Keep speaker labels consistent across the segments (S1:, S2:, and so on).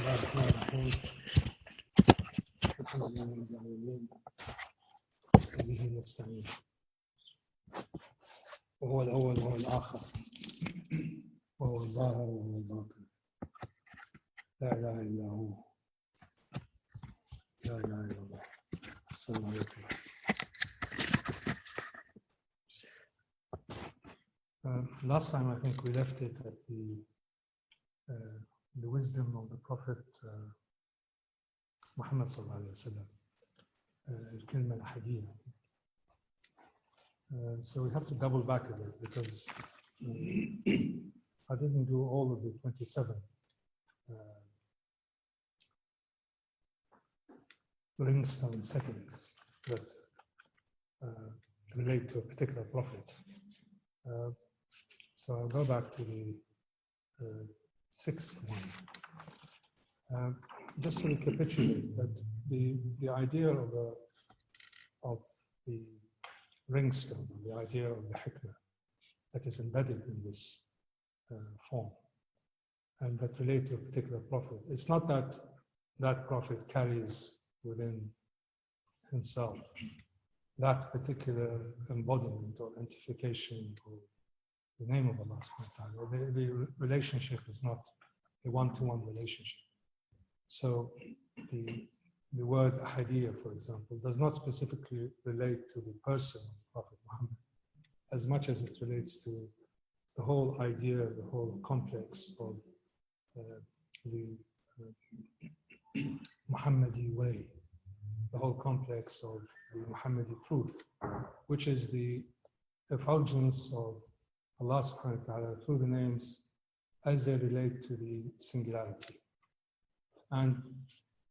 S1: الله الرحمن الرحيم الحمد لله رب العالمين وبه نستعين وهو الأول وهو الآخر وهو الظاهر وهو الباطن لا إله إلا هو لا إله إلا الله. السلام عليكم. Last time I think we left it at the wisdom of the Prophet Muhammad sallallahu alaihi wasallam, al-kalima al-hadiyya. So we have to double back a bit because I didn't do all of the 27 ringstone settings that relate to a particular prophet. So I'll go back to the sixth one. Just to recapitulate that the idea of the ringstone, the idea of the hikmah that is embedded in this form and that relate to a particular prophet. It's not that that prophet carries within himself that particular embodiment or identification of the name of Allah subhanahu wa ta'ala. The relationship is not a one-to-one relationship. So the word hadiyya, for example, does not specifically relate to the person of Prophet Muhammad as much as it relates to the whole idea, the whole complex of the Muhammadi way, the whole complex of the Muhammadi truth, which is the effulgence of Allah subhanahu wa ta'ala through the names as they relate to the singularity. And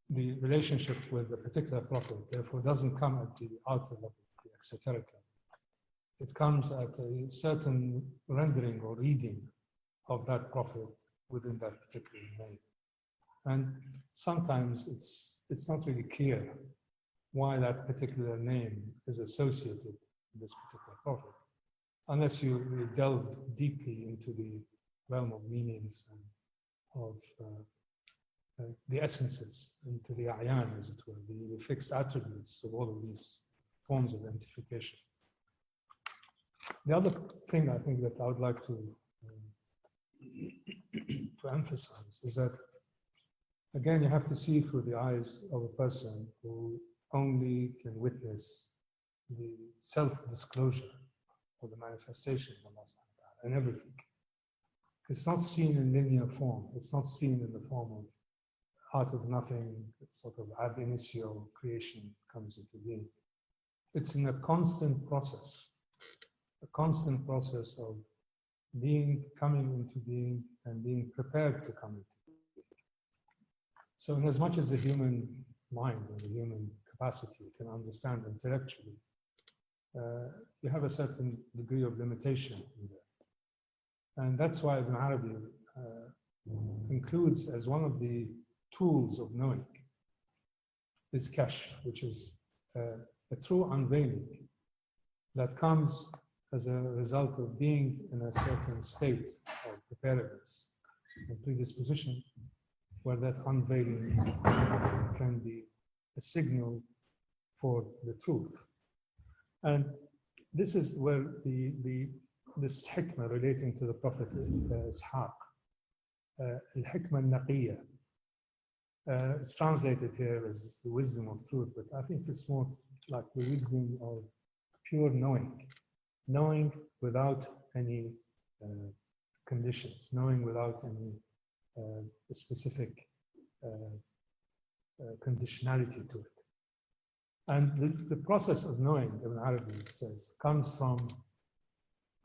S1: the relationship with a particular prophet, therefore, doesn't come at the outer level, the exoteric level. It comes at a certain rendering or reading of that prophet within that particular name. And sometimes it's not really clear why that particular name is associated with this particular prophet, unless you really delve deeply into the realm of meanings and of the essences, into the a'yan, as it were, the fixed attributes of all of these forms of identification. The other thing I think that I would like to emphasize is that, again, you have to see through the eyes of a person who only can witness the self-disclosure or the manifestation of Allah subhanahu wa ta'ala and everything. It's not seen in linear form. It's not seen in the form of out of nothing, sort of ab initio creation comes into being. It's in a constant process of being, coming into being, and being prepared to come into being. So in as much as the human mind or the human capacity can understand intellectually, you have a certain degree of limitation in there. And that's why Ibn Arabi includes as one of the tools of knowing this kashf, which is a true unveiling that comes as a result of being in a certain state of preparedness and predisposition, where that unveiling can be a signal for the truth. And this is where this hikmah relating to the Prophet Ishaq, al-Hikmah al-Naqiyya, it's translated here as the wisdom of truth, but I think it's more like the wisdom of pure knowing without any conditions, knowing without any specific conditionality to it. And the process of knowing, Ibn Arabi says, comes from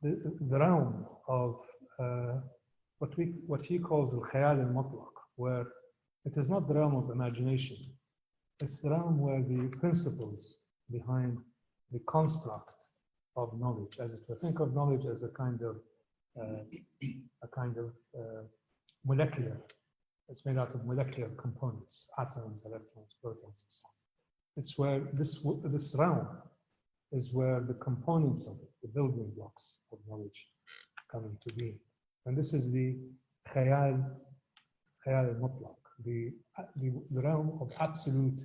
S1: the realm of what he calls al-khayal al-mutlaq, where it is not the realm of imagination. It's the realm where the principles behind the construct of knowledge, as it were. Think of knowledge as a kind of molecular. It's made out of molecular components, atoms, electrons, protons, and so on. It's where this realm is where the components of it, the building blocks of knowledge, come into being. And this is the khayal al-mutlaq. the realm of absolute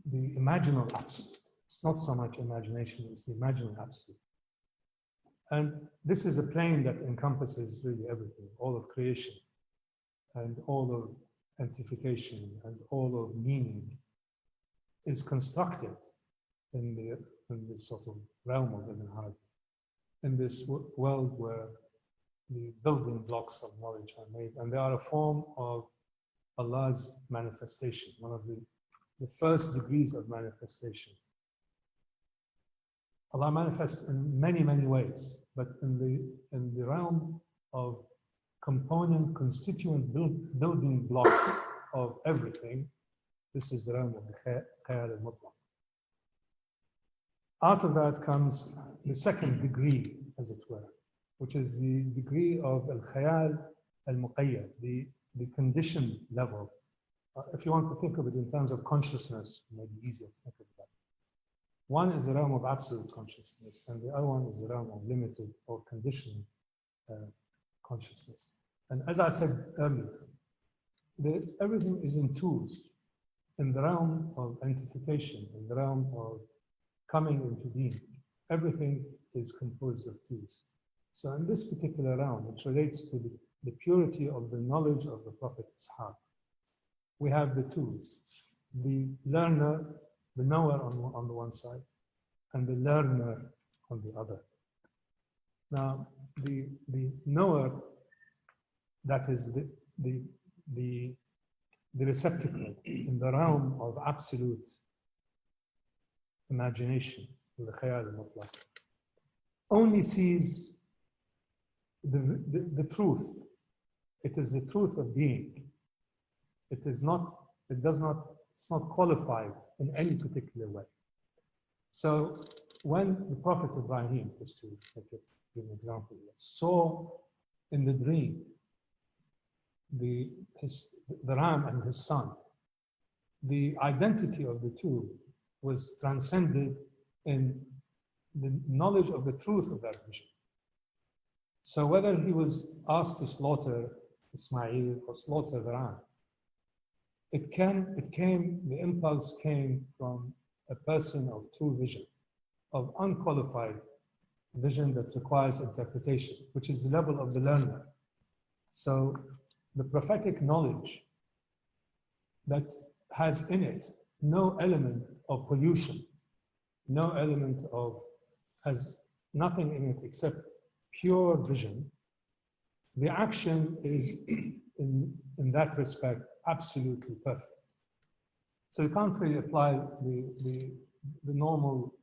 S1: the imaginal absolute. It's not so much imagination, it's the imaginal absolute. And this is a plane that encompasses really everything, all of creation and all of entification and all of meaning is constructed in this sort of realm of Ibn Arabi, in this world where the building blocks of knowledge are made, and they are a form of Allah's manifestation, one of the first degrees of manifestation. Allah manifests in many, many ways, but in the realm of component, constituent building blocks of everything, this is the realm of the Khayal al-Mutlaq. Out of that comes the second degree, as it were, which is the degree of al-Khayal al-Muqayyad, the conditioned level. If you want to think of it in terms of consciousness, it may be easier to think of that. One is the realm of absolute consciousness, and the other one is the realm of limited or conditioned consciousness. And as I said earlier, everything is in twos. In the realm of entification, in the realm of coming into being, everything is composed of twos. So in this particular realm, which relates to the purity of the knowledge of the Prophet Ishaq, we have the twos, the learner, the knower on the one side, and the learner on the other. Now, the knower, that is the receptacle in the realm of absolute imagination, the Khayal al-Mutlaq, only sees the truth. It is the truth of being. It's not qualified in any particular way. So when the Prophet Ibrahim, just to give an example, saw in the dream the ram and his son, the identity of the two was transcended in the knowledge of the truth of that vision. So whether he was asked to slaughter Ismail or slaughter the ram, the impulse came from a person of true vision, of unqualified vision that requires interpretation, which is the level of the learner. So the prophetic knowledge that has in it no element of pollution, no element has nothing in it except pure vision, the action is in that respect absolutely perfect. So you can't really apply the normal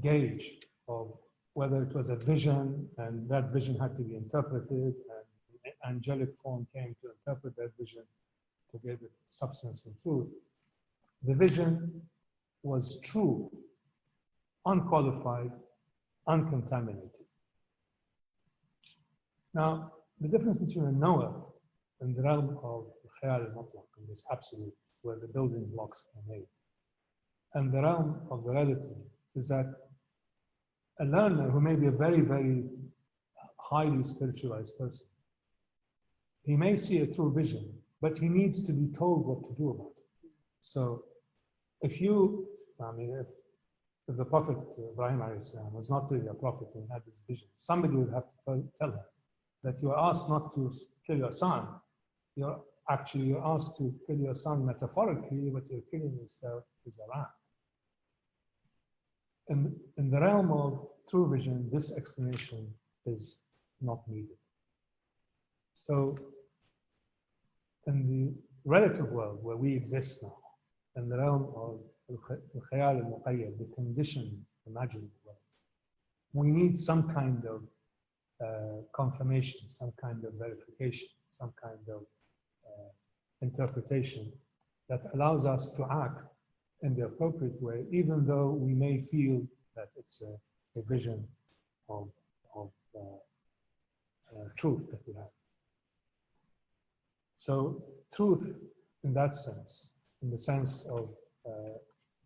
S1: gauge of whether it was a vision and that vision had to be interpreted and the angelic form came to interpret that vision to give it substance and truth. The vision was true, unqualified, uncontaminated. Now, the difference between a knower and the realm of Khayal al-Mutlaq, in this absolute, where the building blocks are made, and the realm of the relative is that a learner who may be a very, very highly spiritualized person, he may see a true vision, but he needs to be told what to do about it. So if the Prophet Ibrahim was not really a prophet and had this vision, somebody would have to tell him that you are asked not to kill your son. You're asked to kill your son metaphorically, but you're killing yourself is a ram. In the realm of true vision, this explanation is not needed. So in the relative world where we exist now, in the realm of al-Khayal al-Muqayyad, the conditioned imagined world, we need some kind of confirmation, some kind of verification, some kind of interpretation that allows us to act in the appropriate way, even though we may feel that it's a vision of truth that we have. So truth in that sense, in the sense of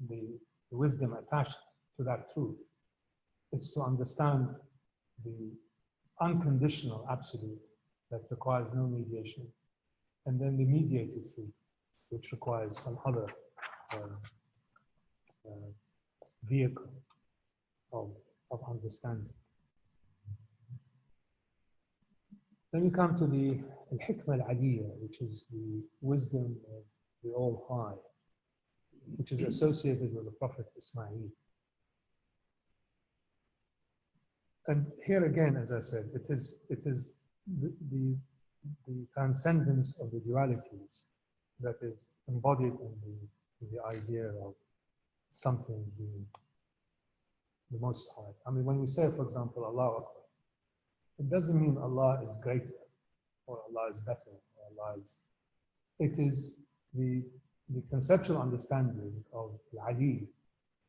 S1: the wisdom attached to that truth, is to understand the unconditional absolute that requires no mediation, and then the mediated truth, which requires some other vehicle of understanding. Then we come to the al-Hikam al-Aliyya, which is the wisdom of the All High, which is associated with the Prophet Ismail. And here again, as I said, it is the transcendence of the dualities that is embodied in the idea of something being the Most High. I mean, when we say, for example, Allahu Akbar, it doesn't mean Allah is greater or Allah is better or Allah is. It is the conceptual understanding of Ali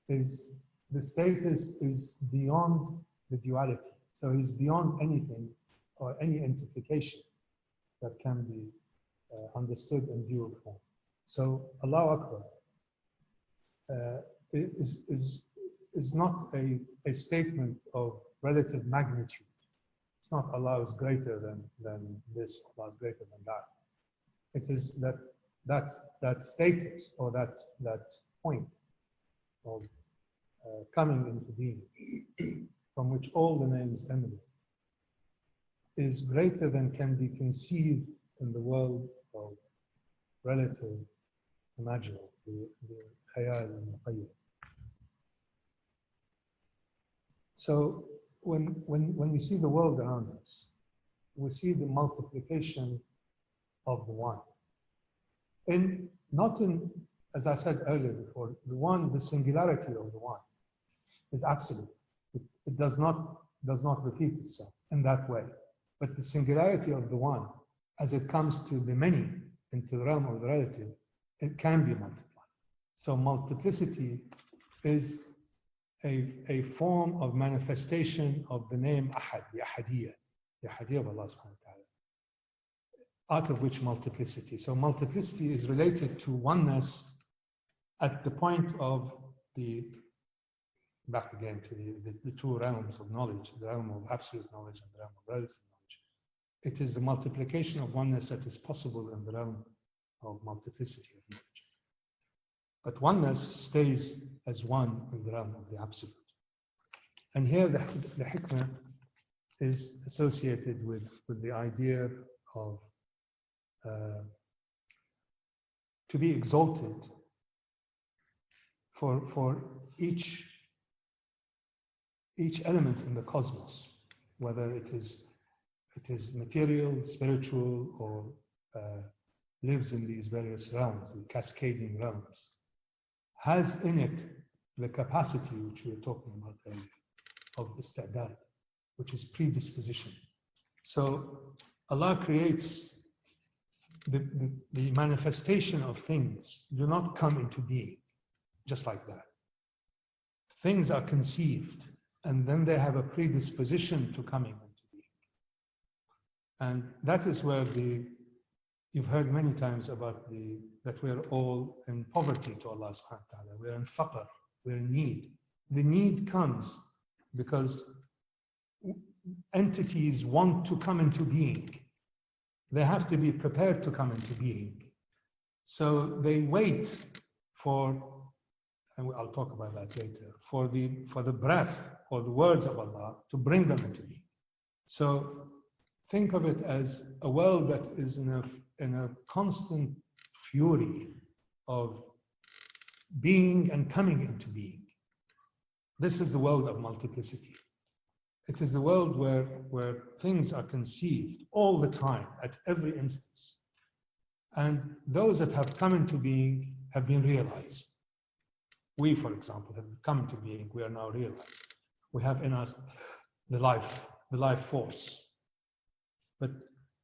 S1: is the status is beyond the duality. So he's beyond anything or any identification that can be understood in dual form. So Allahu Akbar is not a statement of relative magnitude. It's not Allah is greater than this, Allah is greater than that. It is that status or that point of coming into being, from which all the names emanate, is greater than can be conceived in the world of relative imaginal, the khayal and the muqayyad. So when we see the world around us, we see the multiplication of the one. Not in, as I said earlier before, the singularity of the one is absolute. It does not repeat itself in that way. But the singularity of the one, as it comes to the many, into the realm of the relative, it can be multiplied. So multiplicity is a form of manifestation of the name Ahad, the Ahadiyya of Allah subhanahu wa ta'ala, out of which multiplicity. So multiplicity is related to oneness at the point of back again to the two realms of knowledge, the realm of absolute knowledge and the realm of relative knowledge. It is the multiplication of oneness that is possible in the realm of multiplicity of knowledge. But oneness stays as one in the realm of the absolute. And here the hikmah is associated with the idea of to be exalted for each element in the cosmos, whether it is material, spiritual, or lives in these various realms, the cascading realms, has in it the capacity which we were talking about earlier of istidad, which is predisposition. So Allah creates the manifestation of things do not come into being just like that. Things are conceived and then they have a predisposition to coming into being. And that is where you've heard many times about that we're all in poverty to Allah subhanahu wa ta'ala. We're in faqr, we're in need. The need comes because entities want to come into being. They have to be prepared to come into being. So they wait for, and I'll talk about that later, for the breath or the words of Allah to bring them into being. So think of it as a world that is in a constant fury of being and coming into being. This is the world of multiplicity. It is the world where things are conceived all the time, at every instance. And those that have come into being have been realized. We, for example, have come into being, we are now realized. We have in us the life force. But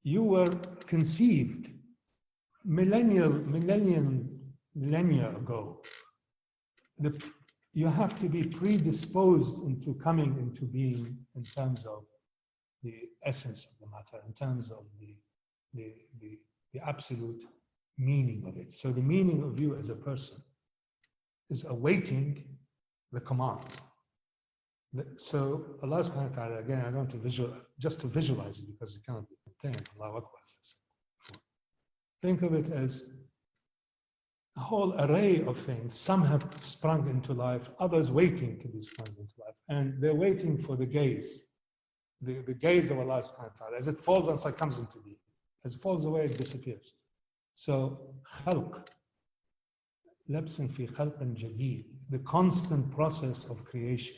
S1: you were conceived millennia ago. You have to be predisposed into coming into being in terms of the essence of the matter, in terms of the absolute meaning of it. So the meaning of you as a person is awaiting the command. So Allah subhanahu wa ta'ala, again, I don't want to just to visualize it because it cannot be contained. Allahu Akbar, as I said before. Think of it as a whole array of things. Some have sprung into life, others waiting to be sprung into life. And they're waiting for the gaze, the gaze of Allah subhanahu wa ta'ala. As it falls on side, comes into being. As it falls away, it disappears. So, khalq, labsin fi khalqin jadid, the constant process of creation,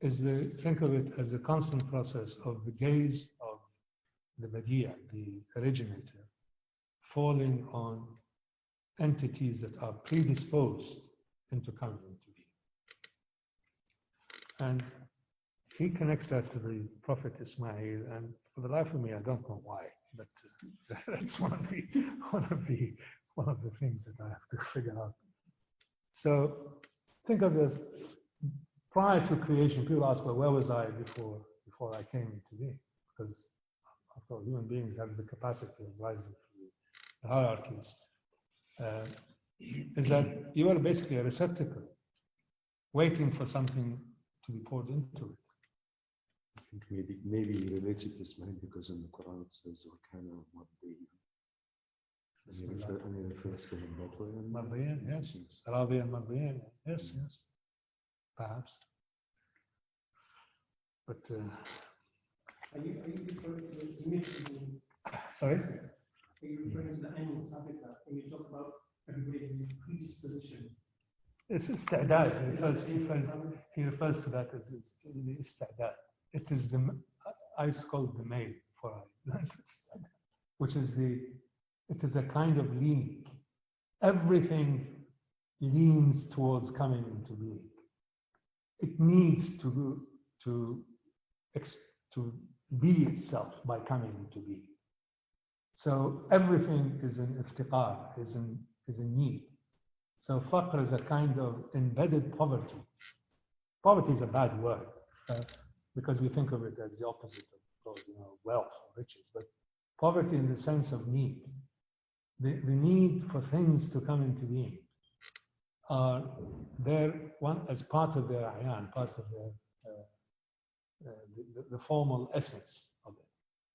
S1: think of it as a constant process of the gaze of the Badi'a, the originator, falling on entities that are predisposed into coming into being. And he connects that to the Prophet Ismail, and for the life of me, I don't know why, but that's one of the things that I have to figure out. So think of this. Prior to creation, people ask, well, where was I before I came into being? Because after all, human beings have the capacity of rising through the hierarchies. Is that you are basically a receptacle, waiting for something to be poured into it.
S2: I think maybe he relates it to Ismail because in the Quran it says, وَكَانَ مَرْضِيًّا. And he refers to him that way.
S1: Mardiyan, yes. Arabi and Mardiyan, yes, yes. Perhaps. But
S3: are you referring to the initial?
S1: Sorry?
S3: Are you referring to the animal habitat when you talk about everybody having predisposition?
S1: It's ista'dad. He refers to that as the ista'dad. It is I call it the male for which is it is a kind of leaning. Everything leans towards coming into being. It needs to be itself by coming into being. So everything is an iftiqar, is a need. So faqr is a kind of embedded poverty. Poverty is a bad word because we think of it as the opposite of wealth or riches, but poverty in the sense of need. The need for things to come into being are there as part of their ayan, part of the formal essence of it.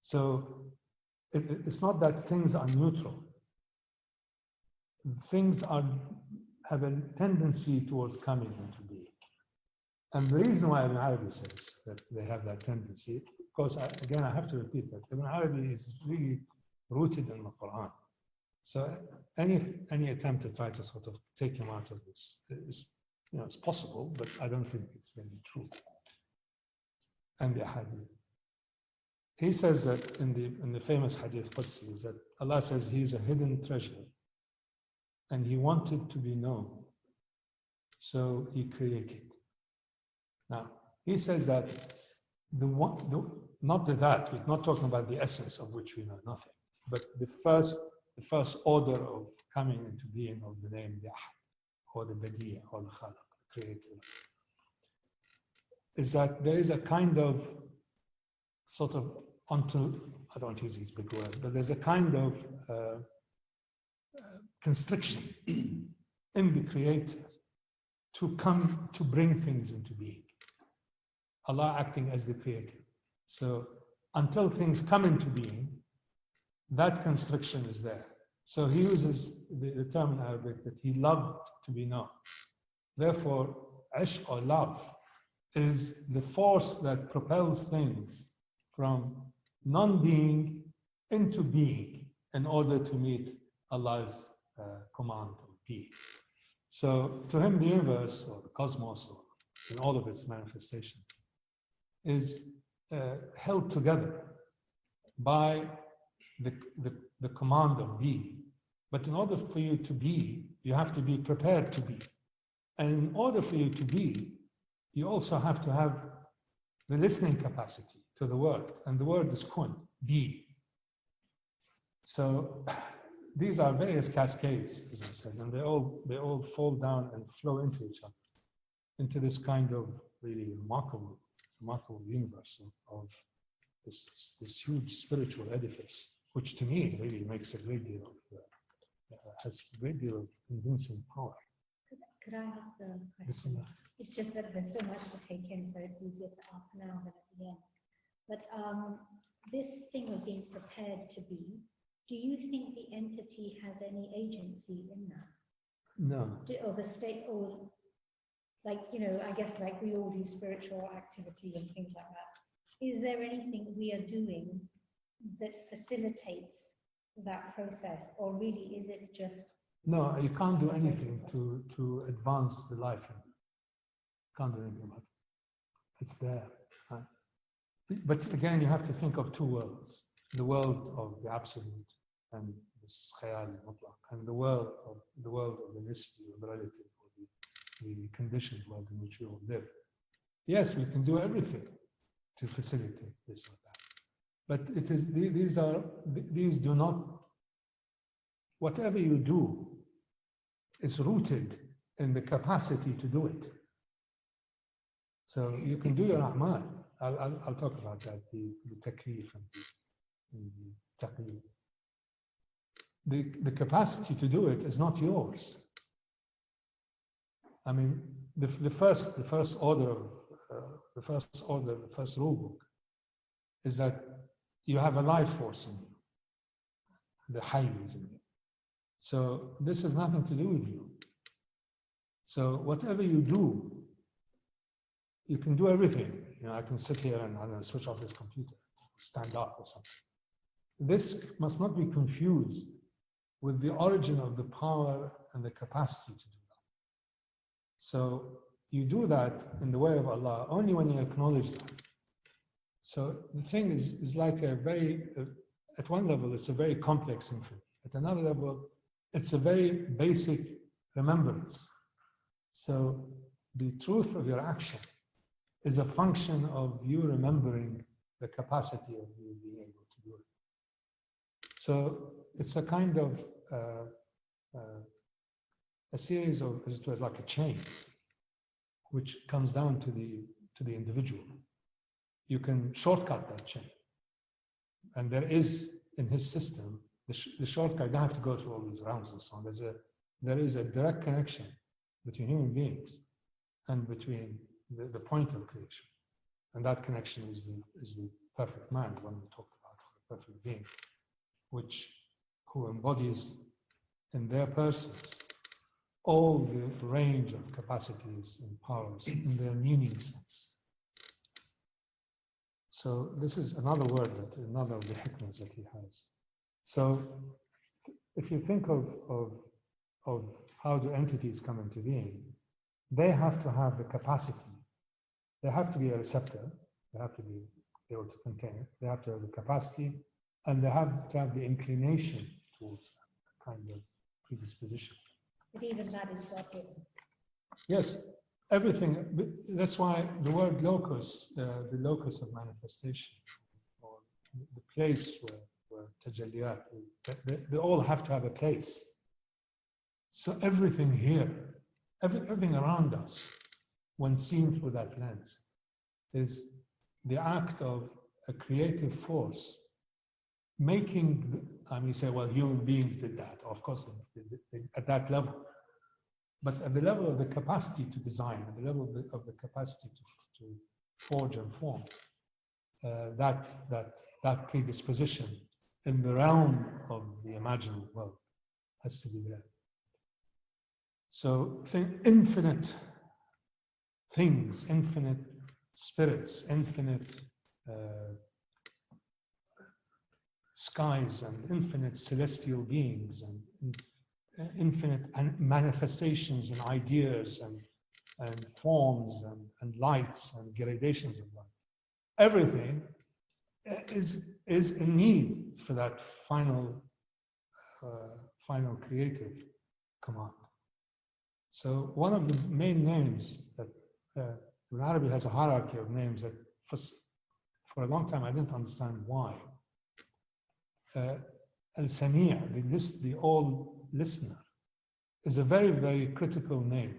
S1: So it's not that things are neutral. Things have a tendency towards coming into being. And the reason why Ibn Arabi says that they have that tendency, because again, I have to repeat that Ibn Arabi is really rooted in the Quran. So any attempt to try to sort of take him out of this is, it's possible, but I don't think it's very true. And the hadith. He says that in the famous hadith Qudsi is that Allah says he is a hidden treasure and he wanted to be known. So he created. Now, he says that not that, we're not talking about the essence of which we know nothing, but the first order of coming into being of the name the Ahad, or the Badi'a, or the Khalaq, the creator, is that there is a kind of sort of I don't use these big words, but there's a kind of constriction in the creator to bring things into being. Allah acting as the creator. So until things come into being, that constriction is there. So he uses the term in Arabic that he loved to be known. Therefore, ishq or love is the force that propels things from non-being into being in order to meet Allah's command of being. So to him, the universe or the cosmos, or in all of its manifestations, is held together by the command of be. But in order for you to be, you have to be prepared to be. And in order for you to be, you also have to have the listening capacity to the word. And the word is kun, be. So these are various cascades, as I said, and they all fall down and flow into each other, into this kind of really remarkable universe of this huge spiritual edifice, which to me really makes a great deal of, has a great deal of convincing power.
S4: Could I ask a question?
S1: Bismillah.
S4: It's just that there's so much to take in, so it's easier to ask now than at the end. But this thing of being prepared to be, do you think the entity has any agency in that?
S1: No.
S4: Or the state, or like, you know, I guess like we all do spiritual activity and things like that. Is there anything we are doing that facilitates that process, or really is it just?
S1: No, you can't do anything to advance the life. Can't do anything about it. It's there. Right? But again, you have to think of two worlds: the world of the absolute and this khayal mutlaq, and the world of the nisbi, or the relative, or the conditioned world in which we all live. Yes, we can do everything to facilitate this or that, but it is these do not. Whatever you do is rooted in the capacity to do it. So you can do your a'mal. I'll talk about that, the taklif and the taqlid. The capacity to do it is not yours. I mean, the first rule book is that you have a life force in you, the hayy is in you. So this has nothing to do with you. So whatever you do, you can do everything. You know, I can sit here and switch off this computer, stand up or something. This must not be confused with the origin of the power and the capacity to do that. So you do that in the way of Allah only when you acknowledge that. So the thing is like a very, at one level, it's a very complex symphony. At another level, it's a very basic remembrance. So the truth of your action is a function of you remembering the capacity of you being able to do it. So it's a kind of a series of, as it was like a chain, which comes down to the individual. You can shortcut that chain, and there is in his system the shortcut. You don't have to go through all these rounds and so on. There is a direct connection between human beings and between the point of creation, and that connection is the perfect man when we talk about the perfect being, who embodies in their persons all the range of capacities and powers in their meaning sense. So this is another word, another of the hikmas that he has. So if you think of how do entities come into being, they have to have the capacity. They have to be a receptor. They have to be able to contain it. They have to have the capacity, and they have to have the inclination towards that kind of predisposition.
S4: But even that is God given.
S1: Yes, everything. That's why the word locus, the locus of manifestation, or the place where tajalliyat, they all have to have a place. So everything here, everything around us, when seen through that lens, is the act of a creative force making, you say, well, human beings did that. Of course, they, at that level. But at the level of the capacity to design, at the level of the capacity to forge and form, that predisposition in the realm of the imaginable world has to be there. So infinite things, infinite spirits, infinite skies, and infinite celestial beings, and infinite manifestations and ideas and forms and lights and gradations of light. Everything is in need for that final creative command. So one of the main names that in Arabic has a hierarchy of names that for a long time I didn't understand why. Al-Sami', the all listener, is a very, very critical name.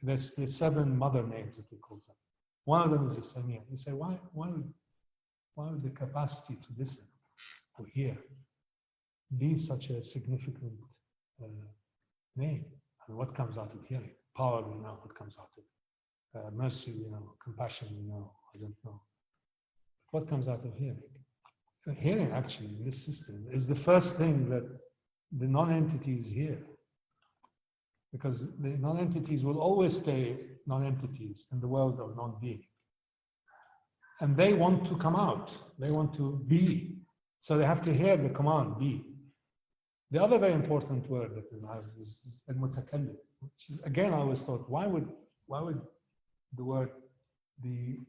S1: There's the 7 mother names that he calls them. One of them is Al-Sami'. You say, why would the capacity to listen or hear be such a significant name? And what comes out of hearing? Power, we know what comes out of it. Mercy, we know. Compassion, we know. I don't know. What comes out of hearing? Hearing, actually, in this system, is the first thing that the non-entities hear. Because the non-entities will always stay non-entities in the world of non-being. And they want to come out. They want to be. So they have to hear the command, be. The other very important word that we have is al-mutakallim, which is, again, I always thought, why would the word, the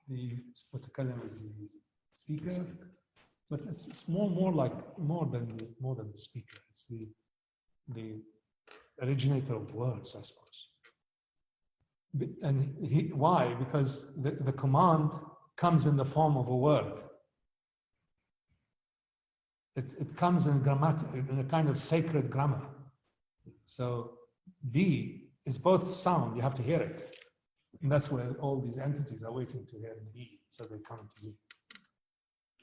S1: mutakallim is the speaker, but it's more than the speaker. It's the originator of words, I suppose. And why? Because the command comes in the form of a word. It comes in a kind of sacred grammar. So be is both sound, you have to hear it. And that's where all these entities are waiting to hear be, so they come to be.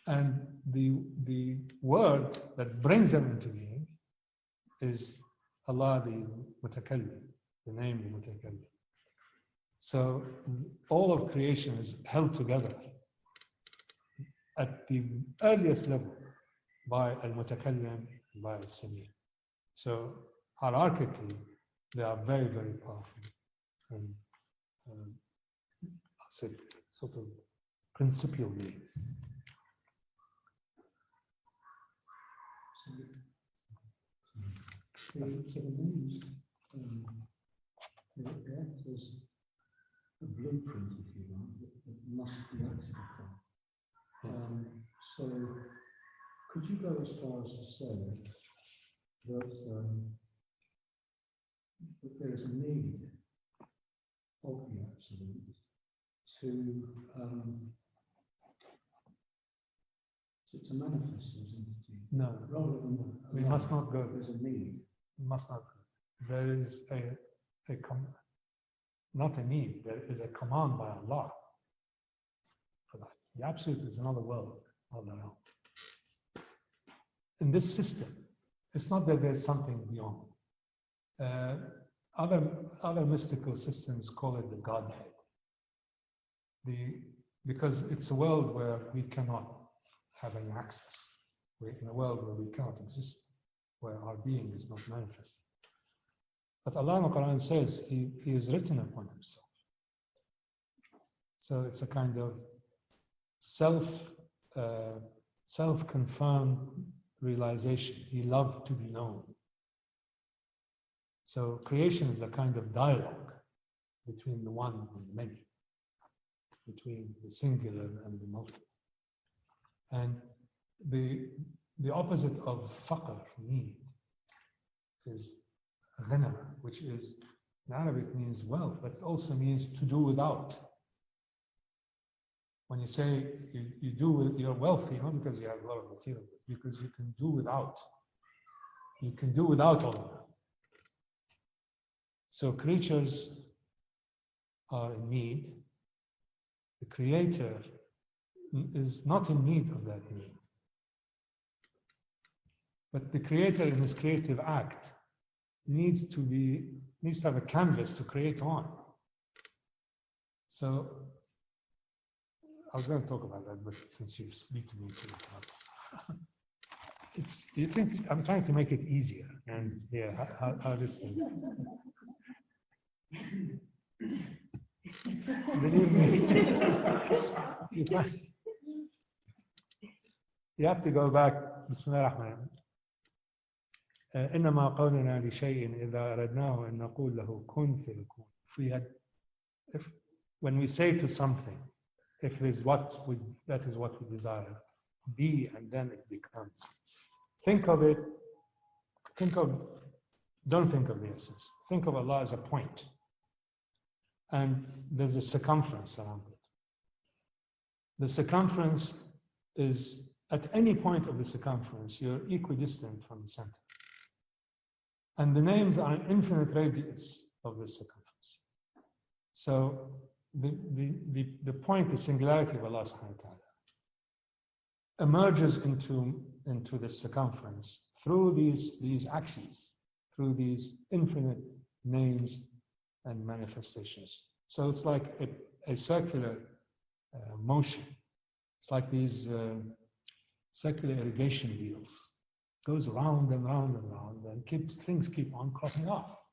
S1: And the word that brings them into being is Allah, the Mutakallim, the name the Mutakallim. So all of creation is held together at the earliest level by al-Mutakallim, by al-Sami. So hierarchically, they are very, very powerful and sort of principal beings.
S5: So the names, they act as a blueprint, if you like, that must be acted upon. So could you go as far as to say that there is a need of the absolute to manifest those entities?
S1: No,
S5: Rather than
S1: we must not go.
S5: There's a need.
S1: We must not go. There is not a need, there is a command by Allah for that. The absolute is another world on their own. In this system, it's not that there's something beyond. Other mystical systems call it the Godhead. Because it's a world where we cannot have any access. We're in a world where we cannot exist, where our being is not manifest. But Allah in the Quran says He is written upon Himself. So it's a kind of self-confirmed realization. He loved to be known. So creation is a kind of dialogue between the one and the many, between the singular and the multiple. And the opposite of faqr, need, is ghina, which is, in Arabic means wealth, but it also means to do without. When you say you're wealthy, not because you have a lot of material, but because you can do without. You can do without all of that. So creatures are in need. The Creator is not in need of that need. But the Creator in his creative act needs to have a canvas to create on. So I was going to talk about that, but since you've beaten me to it, you think I'm trying to make it easier, and yeah, how this thing. Believe me, you have to go back. Bismillah ar-Rahman. إنما قولنا لشيء إذا أردناه أن نقول له كن فيكون. When we say to something, if that is what we desire, be, and then it becomes. Think of it. Don't think of the essence. Think of Allah as a point, and there's a circumference around it. The circumference is, at any point of the circumference, you're equidistant from the center. And the names are an infinite radius of this circumference. So the point, the singularity of Allah subhanahu wa ta'ala emerges into the circumference through these axes, through these infinite names and manifestations. So it's like a circular motion. It's like these circular irrigation wheels. Goes round and round and round, and things keep on cropping up.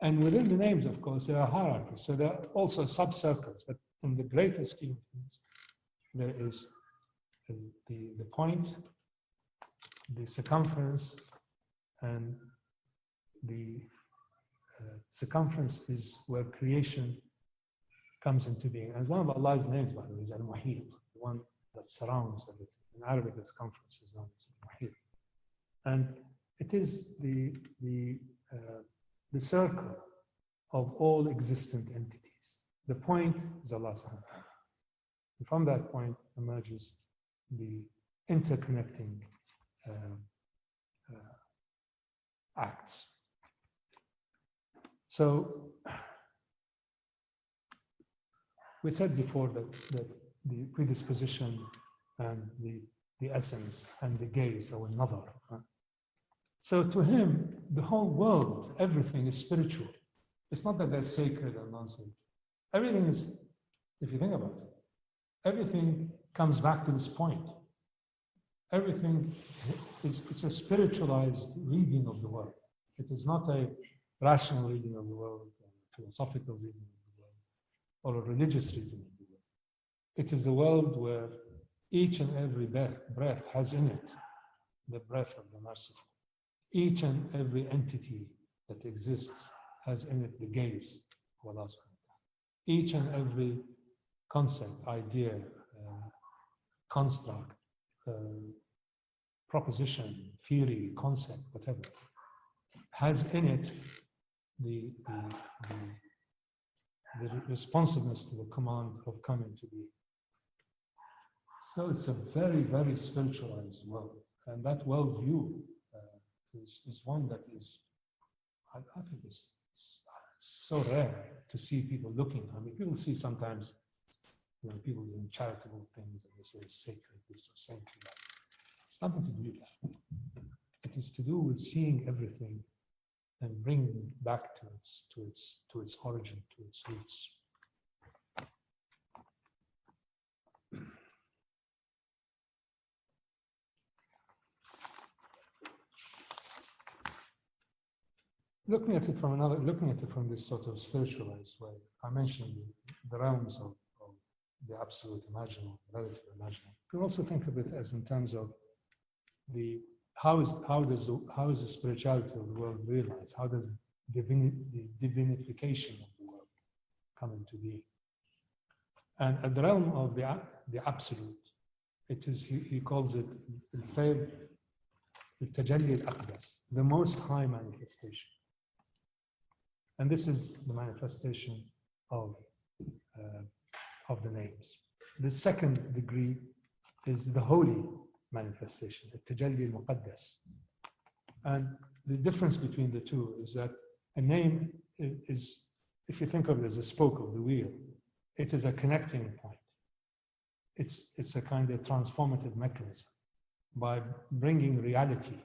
S1: And within the names, of course, there are hierarchies. So there are also sub-circles, but in the greater scheme of things, there is the point, the circumference, and the circumference is where creation comes into being. And one of Allah's names, by the way, is al-Muhit, the one that surrounds everything. In Arabic, the circumference is known as al-Muhit. And it is the circle of all existent entities. The point is Allah subhanahu wa ta'ala. And from that point emerges the interconnecting acts. So we said before that the predisposition and the essence and the gaze are another. So to him, the whole world, everything is spiritual. It's not that they're sacred or non-sacred. Everything is, if you think about it, everything comes back to this point. Everything it's a spiritualized reading of the world. It is not a rational reading of the world, or a philosophical reading of the world, or a religious reading of the world. It is a world where each and every breath has in it the breath of the merciful. Each and every entity that exists has in it the gaze of Allah subhanahu wa ta'ala. Each and every concept, idea, construct, proposition, theory, concept, whatever, has in it the responsiveness to the command of coming to be. So it's a very, very spiritualized world. And that worldview is one that is, I think it's so rare to see people looking. I mean, people see sometimes, people doing charitable things and they say it's sacred this or saintly that. It's nothing to do with that. It is to do with seeing everything and bringing it back to its origin, to its roots. Looking at it from this sort of spiritualized way, I mentioned the realms of the absolute imaginable, relative imaginable. You can also think of it as in terms of how is the spirituality of the world realized? How does the divinification of the world come into being? And at the realm of the absolute, it is he calls it al-Fayb al-Tajalli al-Aqdas, the most high manifestation. And this is the manifestation of the names. The second degree is the holy manifestation, the Tajalli al-Muqaddas. And the difference between the two is that a name is, if you think of it as a spoke of the wheel, it is a connecting point. It's a kind of transformative mechanism by bringing reality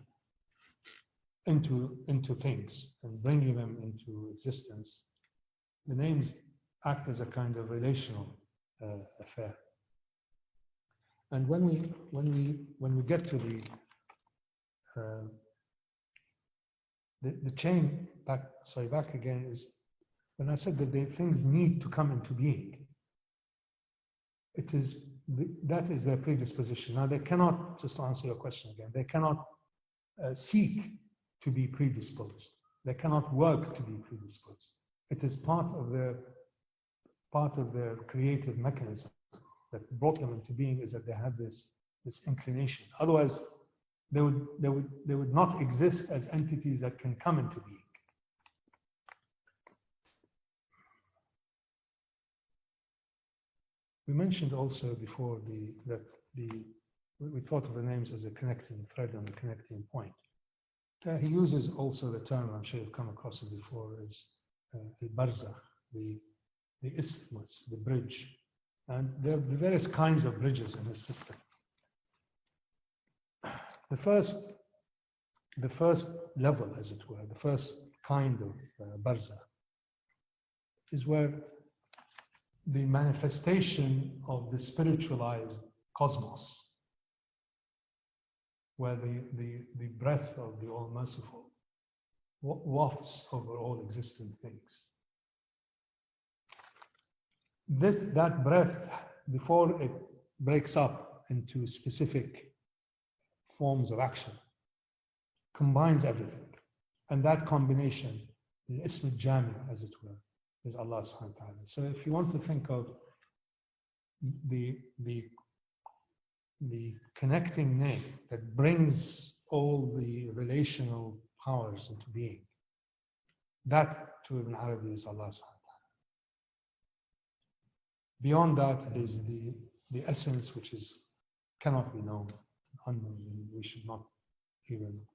S1: into things and bringing them into existence. The names act as a kind of relational affair. And when we get to the chain back again is when I said that the things need to come into being. That is their predisposition. Now they cannot, just to answer your question again, they cannot seek to be predisposed. They cannot work to be predisposed. It is part of their creative mechanism that brought them into being, is that they have this inclination. Otherwise, they would not exist as entities that can come into being. We mentioned also before that we thought of the names as a connecting thread and a connecting point. He uses also the term, I'm sure you've come across it before, is al-Barzakh, the isthmus, the bridge. And there are various kinds of bridges in this system. The first level, as it were, the first kind of barzakh is where the manifestation of the spiritualized cosmos, where the breath of the All-Merciful wafts over all existent things. That breath, before it breaks up into specific forms of action, combines everything. And that combination, al-Ism al-Jami, as it were, is Allah subhanahu wa ta'ala. So if you want to think of the connecting name that brings all the relational powers into being, that to Ibn Arabi is Allah subhanahu wa ta'ala. Beyond that is the essence which cannot be known, unknown. We should not even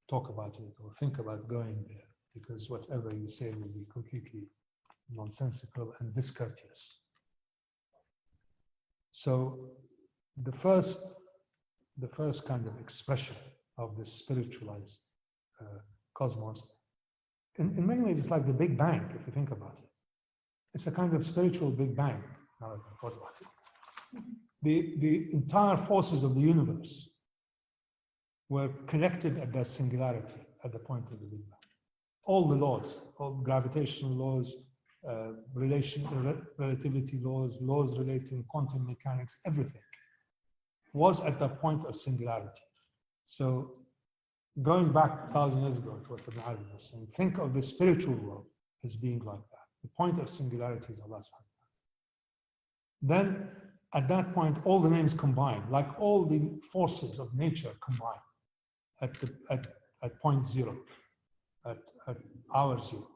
S1: talk about it or think about going there, because whatever you say will be completely nonsensical and discourteous. So the first kind of expression of this spiritualized cosmos, in many ways, it's like the Big Bang, if you think about it. It's a kind of spiritual Big Bang. Now that I thought about it. The entire forces of the universe were connected at that singularity, at the point of the Big Bang. All the laws, all gravitational laws, relativity laws, laws relating quantum mechanics, everything was at the point of singularity. So going back 1,000 years ago to what Ibn Arabi was saying, think of the spiritual world as being like that. The point of singularity is Allah subhanahu wa ta'ala. Then at that point, all the names combine, like all the forces of nature combine at point zero, at hour zero.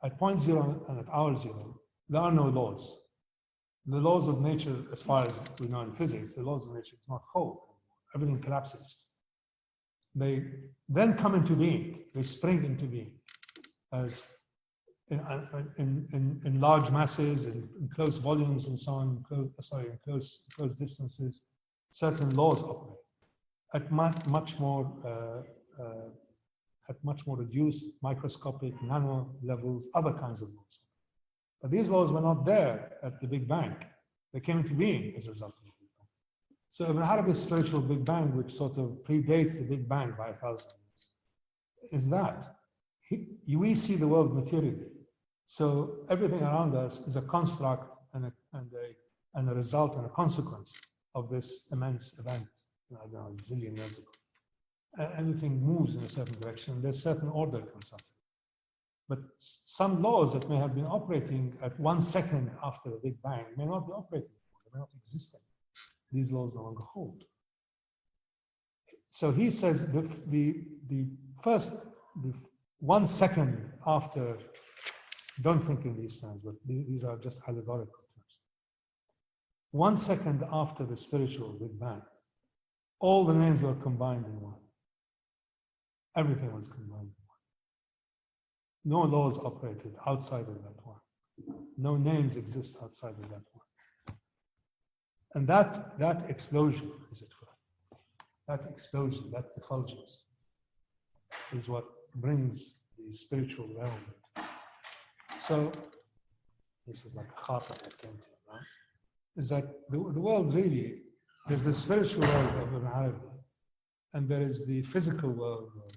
S1: At point zero and at hour zero, there are no laws. The laws of nature, as far as we know in physics, the laws of nature do not hold. Everything collapses. They then come into being. They spring into being as in large masses, in close volumes, and so on. In close distances, certain laws operate at much more reduced, microscopic, nano levels, other kinds of laws. But these laws were not there at the Big Bang. They came into being as a result of the Big Bang. So Ibn Arabi's spiritual Big Bang, which sort of predates the Big Bang by 1,000 years, is that we see the world materially. So everything around us is a construct and a result and a consequence of this immense event, I don't know, a zillion years ago. Everything moves in a certain direction. There's certain order comes up. But some laws that may have been operating at 1 second after the Big Bang may not be operating anymore. They may not exist anymore. These laws no longer hold. So he says the 1 second after, don't think in these terms, but these are just allegorical terms. 1 second after the spiritual Big Bang, all the names were combined in one. Everything was combined in one. No laws operated outside of that one. No names exist outside of that one. And that explosion, as it were, that explosion, that effulgence, is what brings the spiritual realm into. So, this is like a khata that came to me, right? Is that the world really, there's the spiritual world of Ibn Arabi, and there is the physical world of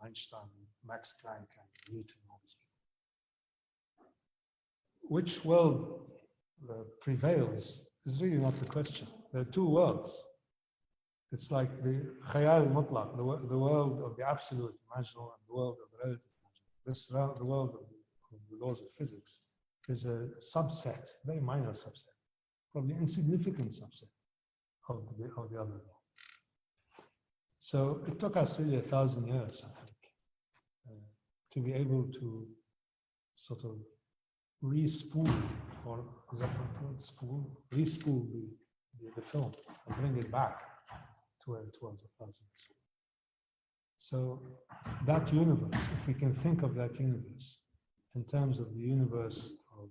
S1: Einstein, Max Planck, and Newton, all these people. Which world prevails is really not the question. There are two worlds. It's like the khayal mutlaq, the world of the absolute imaginal and the world of the relative imaginal. The world of the laws of physics is a subset, very minor subset, probably insignificant subset of the other law. So it took us really 1,000 years, I think, to be able to sort of re-spool, or is that what word, spool? Re-spool the film and bring it back to where it was 1,000 years ago. So that universe, if we can think of that universe in terms of the universe of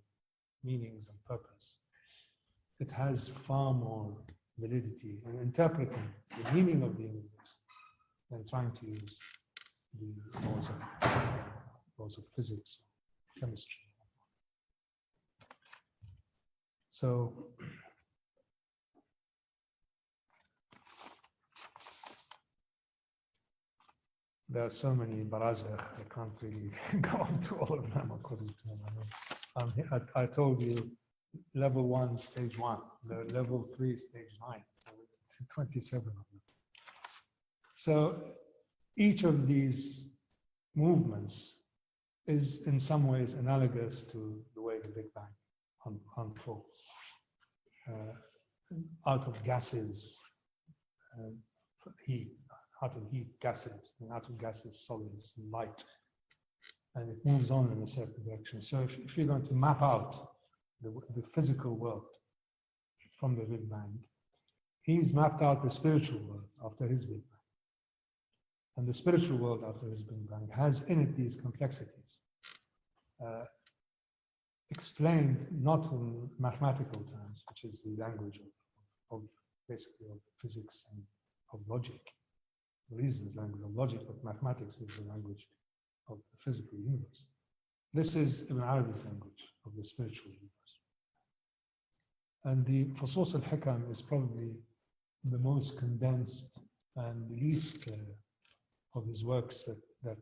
S1: meanings and purpose, it has far more validity in interpreting the meaning of the universe than trying to use the laws of physics, chemistry. So there are so many barazakh, I can't really go into all of them according to him. I told you level 1, stage 1, level 3, stage 9, so 27 of them. So each of these movements is in some ways analogous to the way the Big Bang unfolds. Out of gases, heat, out of heat, gases, and out of gases, solids, and light. And it moves on in a certain direction. So if you're going to map out the physical world from the Big Bang, he's mapped out the spiritual world after his Big Bang. And the spiritual world after his Big Bang has in it these complexities, explained not in mathematical terms, which is the language of basically of physics and of logic. The reason is language of logic, but mathematics is the language of the physical universe. This is Ibn Arabi's language of the spiritual universe. And the Fusus al-Hikam is probably the most condensed and the least of his works that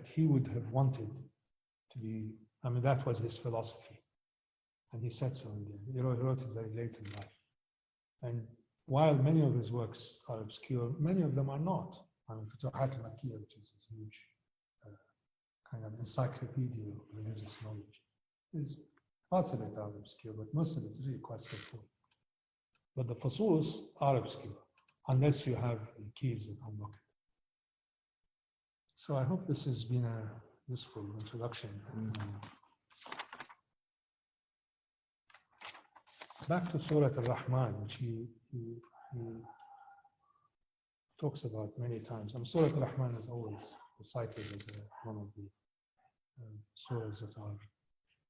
S1: he would have wanted to be. I mean, that was his philosophy, and he said so in the end. He wrote it very late in life. And while many of his works are obscure, many of them are not. I mean, Futuhat al-Makkiyya, which is this huge kind of encyclopedia of religious knowledge, parts of it are obscure, but most of it is really quite straightforward. But the Fusus are obscure, unless you have the keys that unlock it. So I hope this has been a useful introduction. Back to Surah Al-Rahman, which he talks about many times. And Surah Al-Rahman is always cited as one of the surahs that are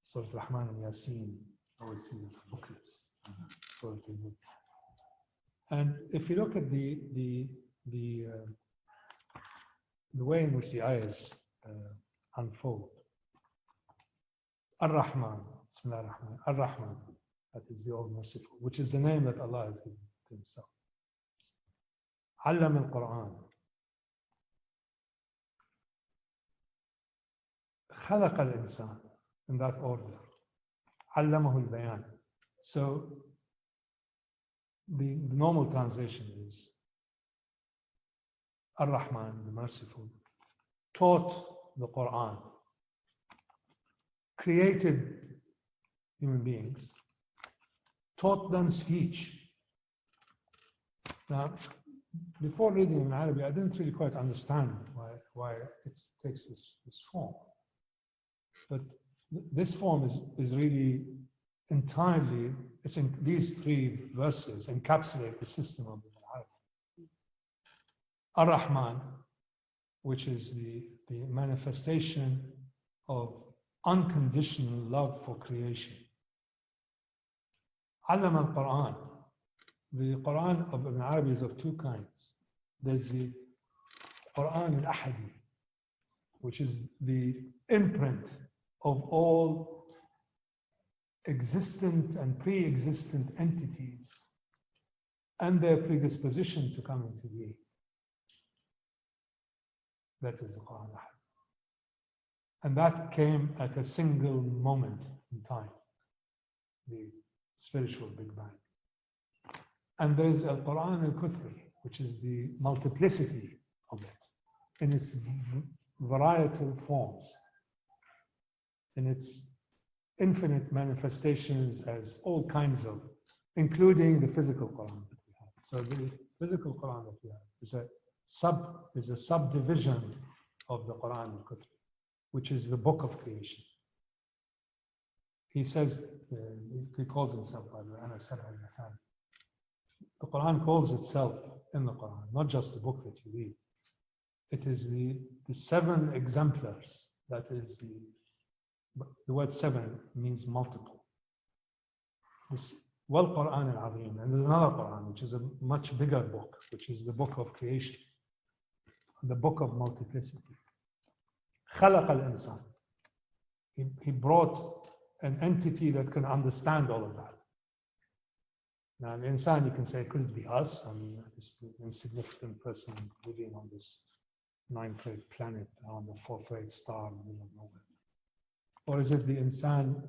S1: Surah Al-Rahman and Yasin. Always see the booklets. Surah Al-Mulk. And if you look at the way in which the ayahs unfold, Ar-Rahman, Bismillah ar-Rahman, Ar-Rahman, that is the All Merciful, which is the name that Allah has given to Himself. Allam al-Quran. Khalaq al-Insan, in that order. Allamahu al-Bayan. So the normal translation is Ar-Rahman, the Merciful, taught the Quran, created human beings, taught them speech. Now, before reading in Arabic, I didn't really quite understand why it takes this form. But this form is really entirely, these three verses encapsulate the system of the Arabic. Ar-Rahman, which is the manifestation of unconditional love for creation. Allam al-Quran. The Quran of Ibn Arabi is of two kinds. There's the Quran al-Ahadi, which is the imprint of all existent and pre-existent entities and their predisposition to come into being. That is the Quran al-Ahadi. And that came at a single moment in time, the spiritual Big Bang. And there's Al-Quran al-Kuthri, which is the multiplicity of it in its varietal forms, in its infinite manifestations as all kinds of, including the physical Quran that we have. So the physical Quran that we have is a subdivision of the Quran al-Kuthri, which is the book of creation. He says, he calls himself, the Quran calls itself in the Quran, not just the book that you read. It is the 7 exemplars. That is the word 7 means multiple. This Quran al-Azim, and there's another Quran, which is a much bigger book, which is the book of creation. the book of multiplicity. خلق الإنسان. He brought an entity that can understand all of that. Now, an insan, you can say, could it be us? I mean, this insignificant person living on this 9th-rate planet, on the 4th-rate star in the middle of nowhere. Or is it the insan,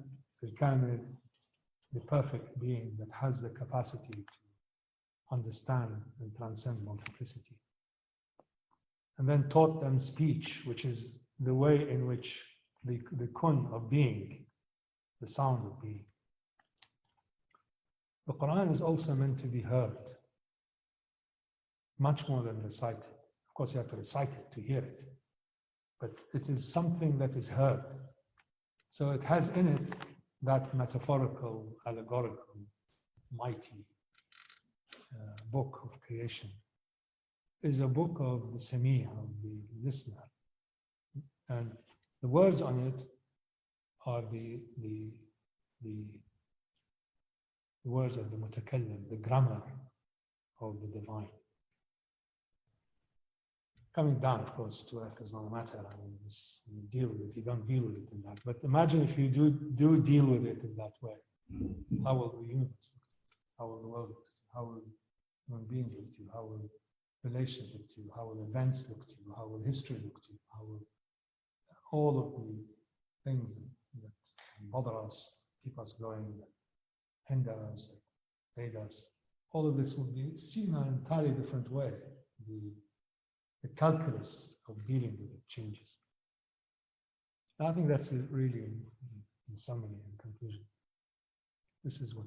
S1: al-kamil, the perfect being that has the capacity to understand and transcend multiplicity? And then taught them speech, which is the way in which the kun of being, the sound of being. The Quran is also meant to be heard, much more than recited. Of course, you have to recite it to hear it, but it is something that is heard. So it has in it that metaphorical, allegorical, mighty book of creation. Is a book of the sami', of the listener. And the words on it are the words of the mutakallim, the grammar of the divine. Coming down, of course, to earth is not a matter. I mean, you deal with it, you don't deal with it in that. But imagine if you do deal with it in that way. How will the universe look to you? How will the world look to you? How will human beings look to you? How will relations look to you? How will events look to you? How will history look to you? How will all of the things that bother us, keep us going, that hinder us, that aid us, all of this will be seen in an entirely different way. The calculus of dealing with it changes. I think that's really, in summary and conclusion, this is what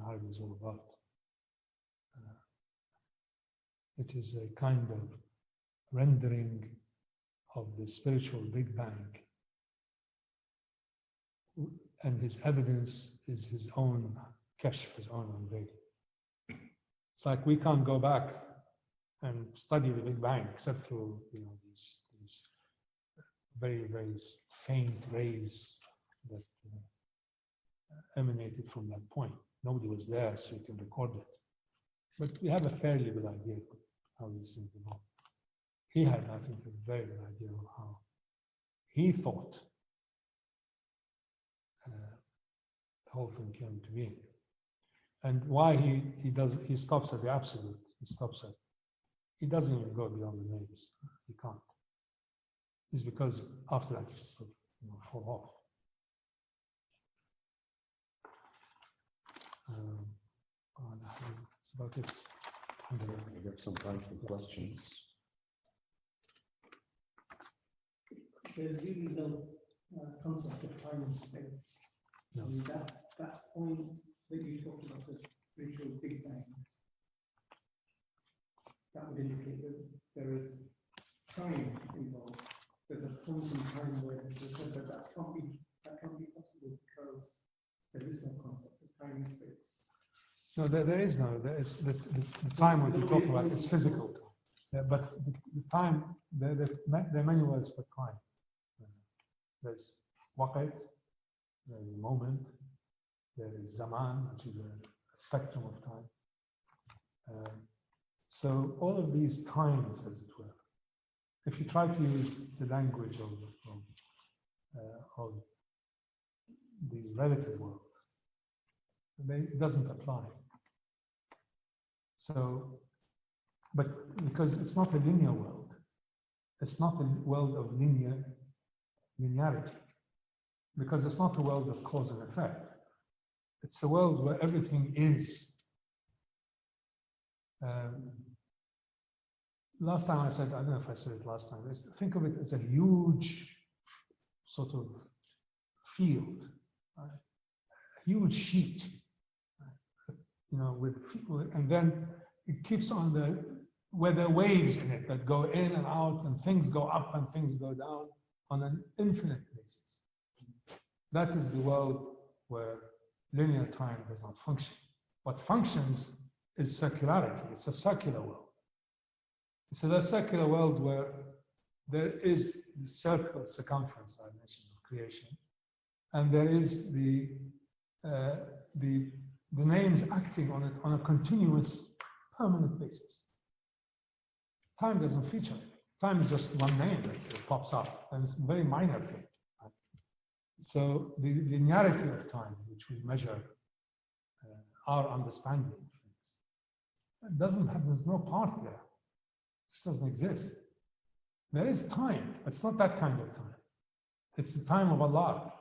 S1: Arabi is all about. It is a kind of rendering of the spiritual Big Bang, and his evidence is his own kashf, his own unveiling. It's like we can't go back and study the Big Bang except through these very, very faint rays that emanated from that point. Nobody was there, so you can record it. But we have a fairly good idea of how these things evolve. He had, I think, a very good idea of how he thought the whole thing came to being. And why he stops at the absolute. He doesn't even go beyond the names. He can't. It's because after that, you just sort of fall off. That's about it.
S2: We have some time for questions.
S3: There's really no concept of time and space.
S1: No.
S3: And that point that you talked about, the spiritual Big Bang, that would indicate that there is time involved. There's a point in time where this is said that can't be possible because there is no concept of time and space.
S1: No, there is the time what you talk about is physical time. Yeah, but the time, there are many words for time. There's waqt, there's a moment, there is zaman, which is a spectrum of time. So all of these times, as it were, if you try to use the language of the relative world, it doesn't apply. So, but because it's not a linear world, it's not a world of linearity, because it's not a world of cause and effect. It's a world where everything is. Last time I said, I don't know if I said it last time, think of it as a huge sort of field, a huge sheet, and then it keeps on where there are waves in it that go in and out, and things go up and things go down on an infinite basis. That is the world where linear time does not function. What functions is circularity. It's a circular world. So the circular world where there is the circle circumference I mentioned of creation, and there is the names acting on it on a continuous, permanent basis. time doesn't feature it. Time is just one name that pops up, and it's a very minor thing. Right? So the linearity of time, which we measure our understanding of things, it doesn't have, there's no part there. It just doesn't exist. There is time, but it's not that kind of time. It's the time of Allah,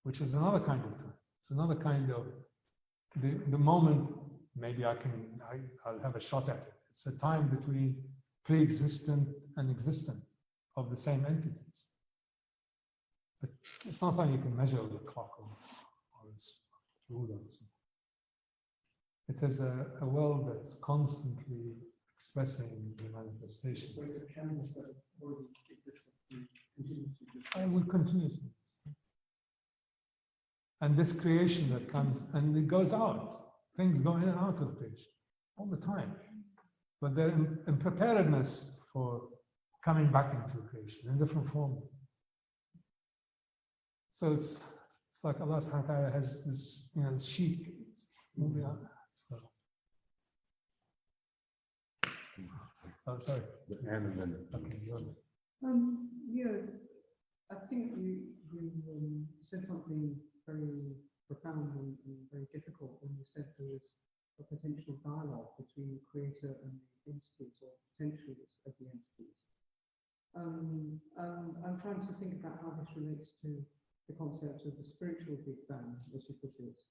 S1: which is another kind of time. It's another kind of, the moment, maybe I'll have a shot at it. It's a time between pre-existent and existent of the same entities. But it's not something you can measure with a clock or a ruler or something. It is a world that's constantly expressing the manifestation.
S3: So it's a canvas that already exists and continues to exist.
S1: And will continue to exist. And this creation that comes, and it goes out. Things go in and out of creation all the time. But they're in preparedness for coming back into creation in different form. So it's like Allah subhanahu wa ta'ala has this, this sheet moving on. So. Oh, sorry.
S2: And then,
S1: Okay,
S5: Yeah, I think you said something very profound and very difficult when you said there was a potential dialogue between the creator and the entities, or potentials of the entities. I'm trying to think about how this relates to the concept of the spiritual Big Bang, as you put it,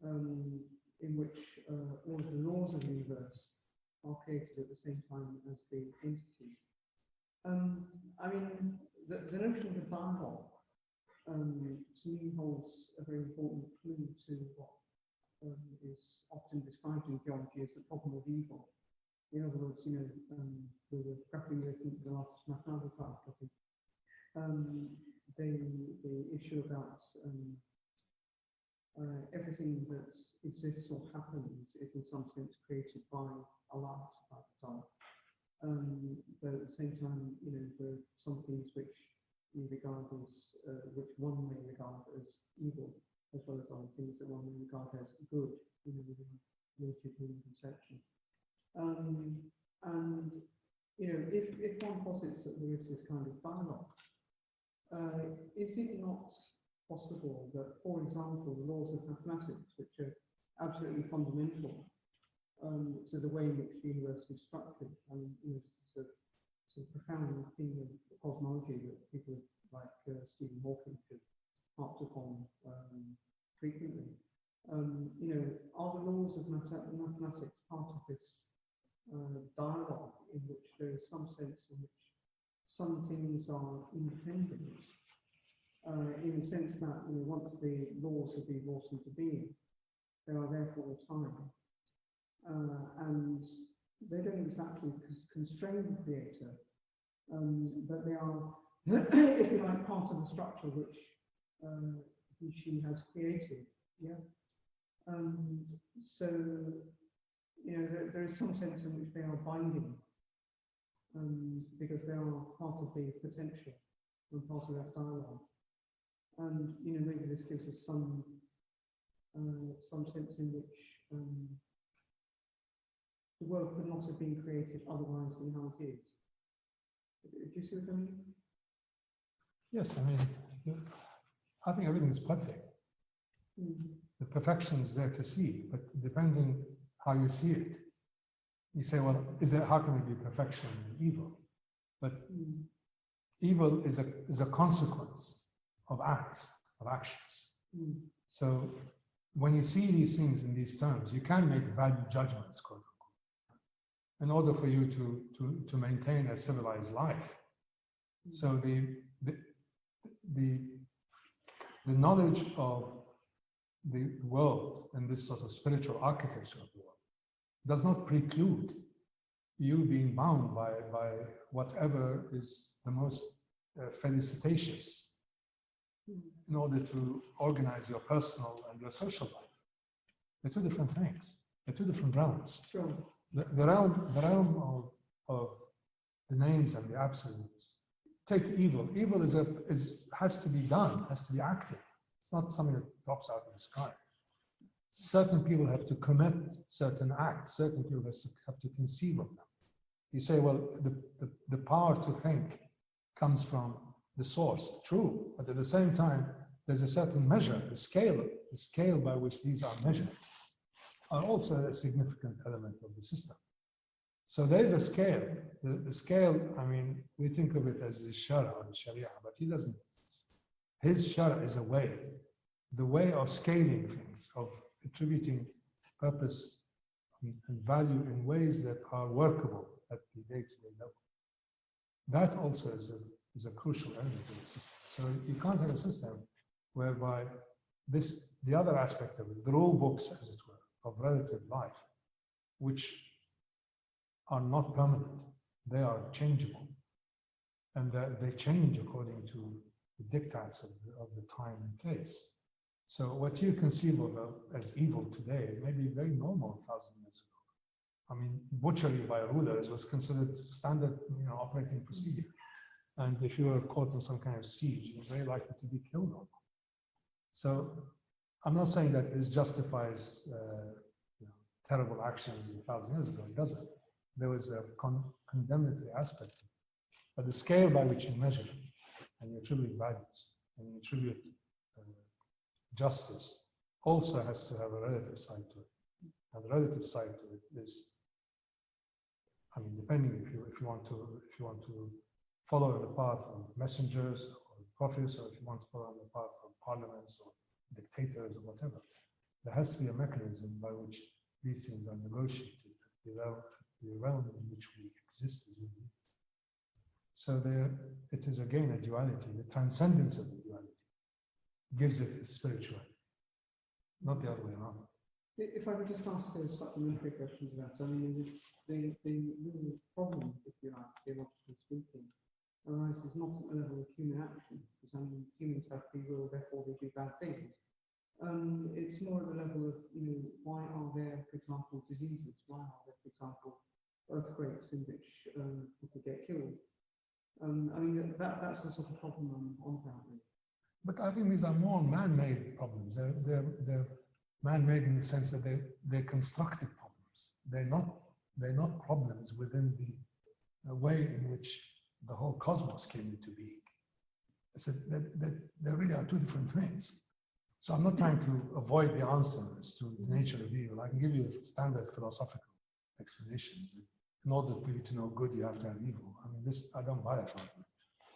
S5: in which all of the laws of the universe are created at the same time as the entities. I mean, the notion of a dialogue to me holds a very important clue to what is often described in theology as the problem of evil. In other words, we were grappling with in the last mathematical class, I think, the issue about everything that exists or happens is in some sense created by Allah subhanahu wa ta'ala. But at the same time, there are some things which we regard as, which one may regard as evil, as well as other things that one may regard as good, within limited human conception. And if one posits that there is this kind of dialogue, is it not possible that, for example, the laws of mathematics, which are absolutely fundamental to the way in which the universe is structured, it's a profound theme of cosmology that people like Stephen Hawking have harped upon frequently. Are the laws of mathematics part of this dialogue in which there is some sense in which some things are independent, in the sense that once the laws have been brought into being, they are there for all time, and they don't exactly constrain the creator, but they are, if you like, part of the structure which she has created. Yeah. So there is some sense in which they are binding, because they are part of the potential and part of that dialogue. And maybe this gives us some sense in which the world could not have been created otherwise than how it is. Do you see what I mean?
S1: Yes, I think everything is perfect. The perfection is there to see, but depending how you see it, you say, well, how can it be perfection and evil? But evil is a consequence of acts, of actions. So when you see these things in these terms, you can make value judgments, quote unquote, in order for you to maintain a civilized life. So the knowledge of the world and this sort of spiritual architecture of the world does not preclude you being bound by whatever is the most felicitatious in order to organize your personal and your social life. They're two different things. They're two different realms.
S5: Sure.
S1: The realm of the names and the absolutes. Take evil. Evil has to be done, has to be acted. It's not something that drops out of the sky. Certain people have to commit certain acts. Certain people have to conceive of them. You say, well, the power to think comes from the source. True, but at the same time, there's a certain measure, the scale by which these are measured are also a significant element of the system. So there is a scale. The scale, I mean, we think of it as the shara or the sharia, but he doesn't. His shara is a way, the way of scaling things, of attributing purpose and value in ways that are workable at the day-to-day level. That also is a crucial element of the system. So you can't have a system whereby the other aspect of it, the rule books, as it were, of relative life, which are not permanent, they are changeable, and they change according to the diktats of the time and place. So what you conceive of as evil today may be very normal 1,000 years ago. I mean, butchery by rulers was considered standard, operating procedure. And if you were caught in some kind of siege, you were very likely to be killed on. So I'm not saying that this justifies terrible actions 1,000 years ago. It doesn't. There was a condemnatory aspect. But the scale by which you measure and you attribute values and you attribute justice also has to have a relative side to it. And the relative side to it is, I mean, depending if you want to follow the path of messengers or prophets, or if you want to follow the path of parliaments or dictators or whatever, there has to be a mechanism by which these things are negotiated, the realm in which we exist as human beings. So it is again a duality. The transcendence of the duality gives it a spirituality, not the other way around.
S3: If I could just ask a supplementary question to that, I mean, the real problem, if you like, theologically speaking, arises not at the level of human action, because I mean, humans have free will, therefore they do bad things. It's more at the level of, why are there, for example, diseases? Why are there, for example, earthquakes in which people get killed? I mean, that's the sort of problem I'm on about.
S1: But I think these are more man-made problems. They're man-made in the sense that they're constructed problems. They're not problems within the way in which the whole cosmos came into being. So there really are two different things. So I'm not trying to avoid the answer as to the nature of evil. I can give you standard philosophical explanations. In order for you to know good, you have to have evil. I mean, I don't buy that argument.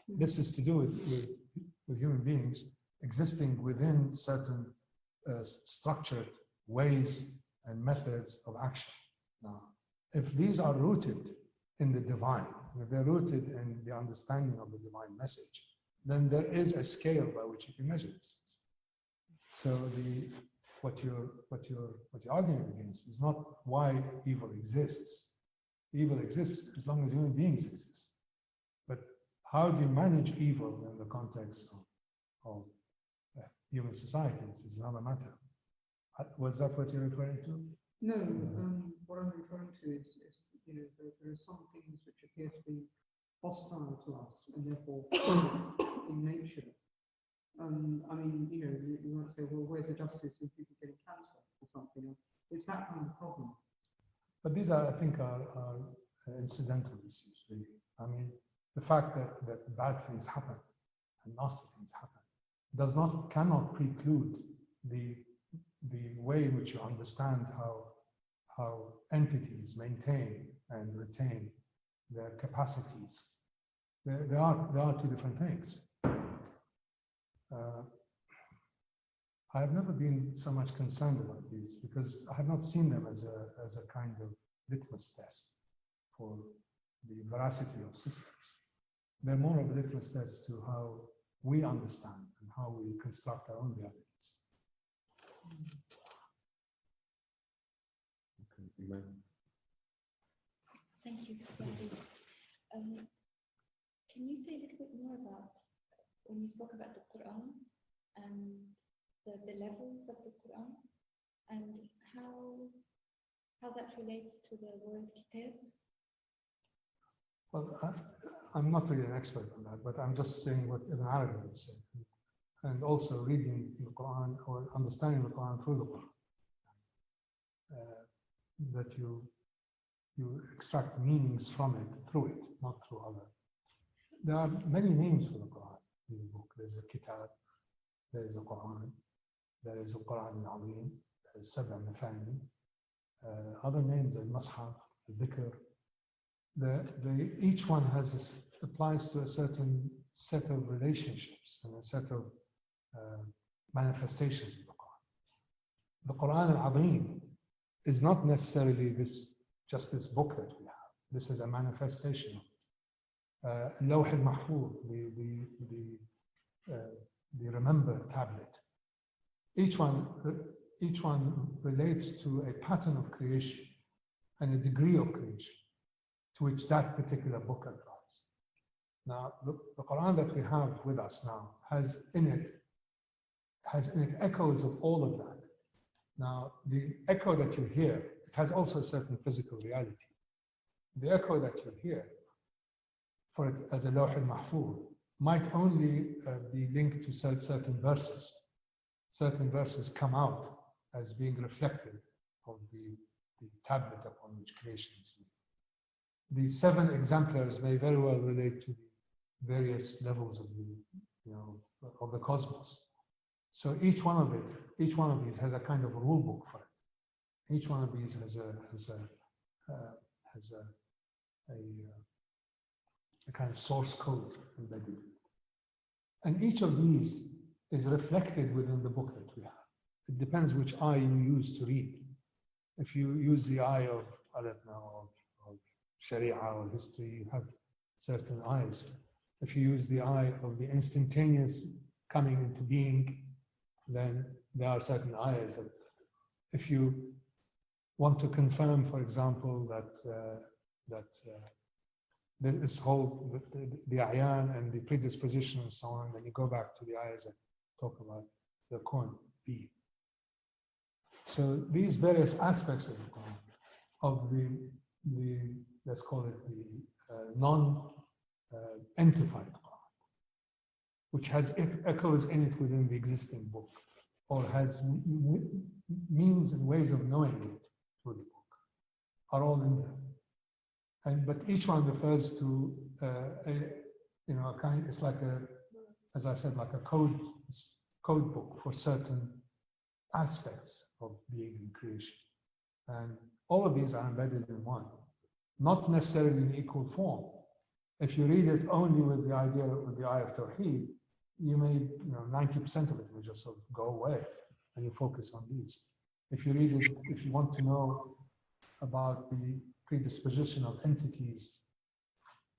S1: This is to do with human beings existing within certain structured ways and methods of action. Now, if these are rooted in the divine, if they're rooted in the understanding of the divine message, then there is a scale by which you can measure these things. So what you're arguing against is not why evil exists. Evil exists as long as human beings exist. But how do you manage evil in the context of human societies is another matter. Was that what you're referring to?
S3: No, what I'm referring to is there are some things which appear to be hostile to us and therefore in nature. I mean, you might say, well, where's the justice in people getting cancer or something? It's that kind of problem.
S1: But these are, I think, are incidental issues, really. I mean, the fact that bad things happen and nasty things happen cannot preclude the way in which you understand how entities maintain and retain their capacities. There are two different things. I have never been so much concerned about these because I have not seen them as a kind of litmus test for the veracity of systems. They're more of a litmus test to how we understand and how we construct our own realities.
S2: Okay,
S4: Thank you, Sandy. Can you say a little bit more about when you spoke about the Quran and the levels of the Quran and how that relates to the word kitab?
S1: Well, I'm not really an expert on that, but I'm just saying what Ibn Arabi would say, and also reading the Quran or understanding the Quran through the Quran. That you you extract meanings from it through it, not through other. There are many names for the Quran in the book. There's a Kitab, there is a Quran, there is a Quran al-Azim, there is Sab'a Mathani, other names, al-Mashaf, al-Dhikr. Each one applies to a certain set of relationships and a set of manifestations of the Quran. The Quran al-Azim is not necessarily just this book that we have. This is a manifestation of it. Al-Lawh al-Mahfuz, the remember tablet. Each one relates to a pattern of creation and a degree of creation to which that particular book applies. Now, the Quran that we have with us now has in it echoes of all of that. Now, the echo that you hear, it has also a certain physical reality. The echo that you hear for it as a Lawh al-Mahfuz might only be linked to certain verses. Certain verses come out as being reflected of the tablet upon which creation is made. The 7 exemplars may very well relate to the various levels of the cosmos. So each one of these has a kind of rule book for it. Each one of these has a kind of source code embedded in it. And each of these is reflected within the book that we have. It depends which eye you use to read. If you use the eye of, I don't know, of Sharia or history, you have certain eyes. If you use the eye of the instantaneous coming into being, then there are certain ayahs. If you want to confirm, for example, that this whole, the ayan and the predisposition and so on, then you go back to the ayahs that talk about the Kun, be. So these various aspects of the Quran, of the let's call it the non-entified Quran, which has echoes in it within the existing book, or has means and ways of knowing it through the book, are all in there. But each one refers to a kind. It's like as I said, like a code book for certain aspects of being in creation, and all of these are embedded in one, not necessarily in equal form. If you read it only with the eye of Tawheed, you may, 90% of it will just sort of go away, and you focus on these. If you read it, if you want to know about the predisposition of entities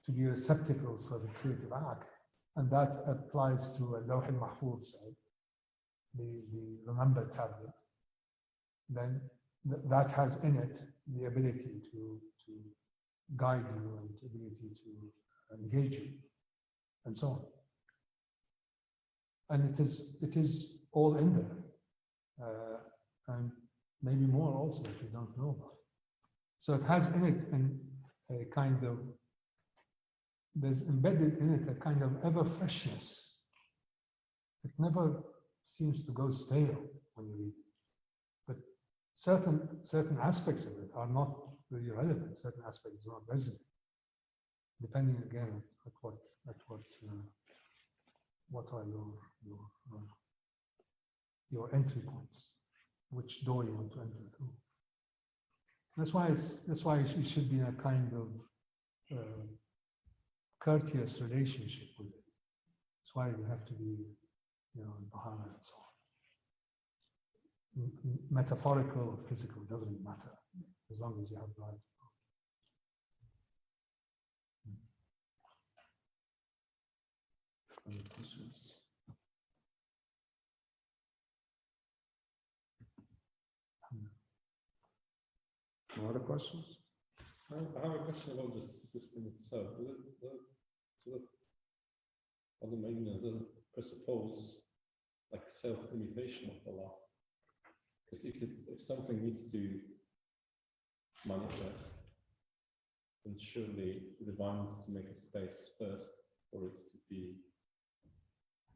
S1: to be receptacles for the creative act, and that applies to a Lawh al-Mahfuz side, the remember tablet, then that has in it the ability to guide you and the ability to engage you, and so on. And it is all in there, and maybe more also if you don't know about it. So it has in it a kind of, there's embedded in it a kind of ever freshness. It never seems to go stale when you read it. But certain aspects of it are not really relevant. Certain aspects are not resident, depending again at what are your entry points, which door you want to enter through. That's why it should be a kind of courteous relationship with it. That's why you have to be, Bahana and so on. Metaphorical or physical doesn't matter, as long as you have the right.
S2: Any questions? No other questions?
S6: I have a question about the system itself. Does it presuppose like self-limitation of Allah? Because if something needs to manifest, then surely the divine needs to make a space first for it to be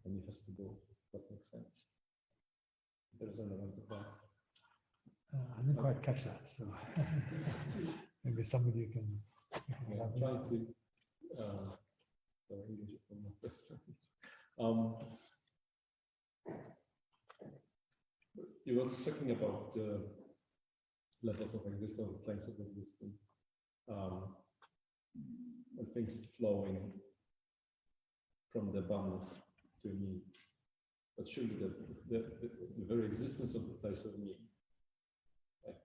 S6: manifestable. That makes sense. There is an element of that.
S1: I didn't quite catch that. So maybe somebody can
S6: Yeah, I'm
S1: elaborate.
S6: trying to, sorry, English is not my best language. You were talking about levels of existence, or planes of existence, and things flowing from the abundance to need. But surely the very existence of the place of need, like,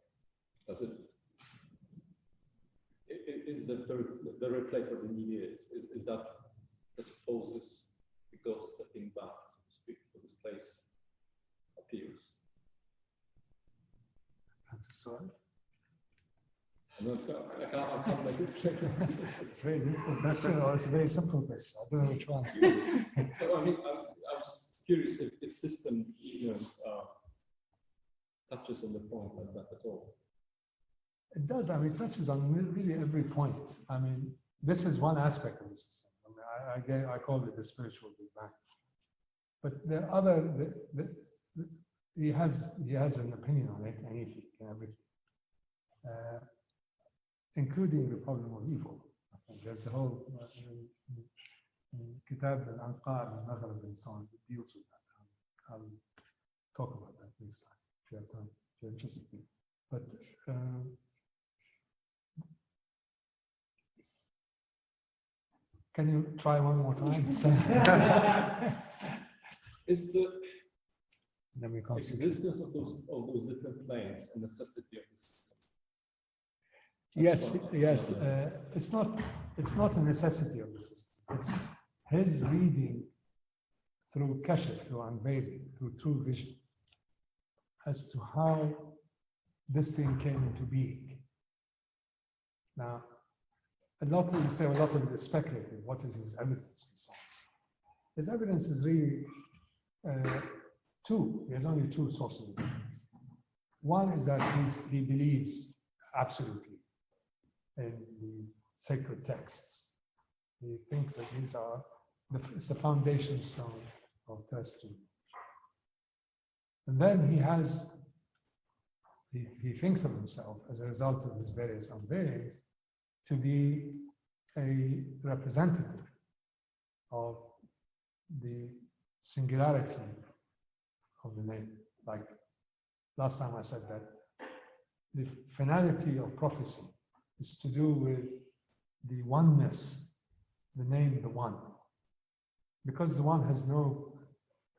S6: does it? Is the very place where the need is that presupposes the ghost stepping back, so to speak, for this place appears?
S1: Sorry?
S6: I can't make it clear.
S1: It's a very difficult question, or it's a very simple question. I don't know which one.
S6: So, I mean, I'm just curious if system ignorance touches on the point like that at all.
S1: It does. I mean, it touches on really every point. I mean, this is one aspect of the system. I mean, I call it the spiritual Big Bang. But there are other. He has an opinion on it, anything and everything, including the problem of evil. I think there's a whole Kitab al-Anqar al-Maghrib and so on that deals with that. I'll talk about that next time if you have time, if you're interested. But can you try one more time?
S6: Is the
S1: Then we can't see.
S6: existence of those different planes a necessity of the system?
S1: Yes, yes. It's not a necessity of the system. It's his reading through kashf, through unveiling, through true vision, as to how this thing came into being. Now, a lot of it is speculative. What is his evidence and so on? His evidence is really two. There's only two sources of evidence. One is that he believes absolutely in the sacred texts. He thinks that these are it's the foundation stone of terrestrial. And then he thinks of himself as a result of his various unveilings to be a representative of the singularity of the name. Like last time I said that the finality of prophecy is to do with the oneness, the name, the one. Because the one has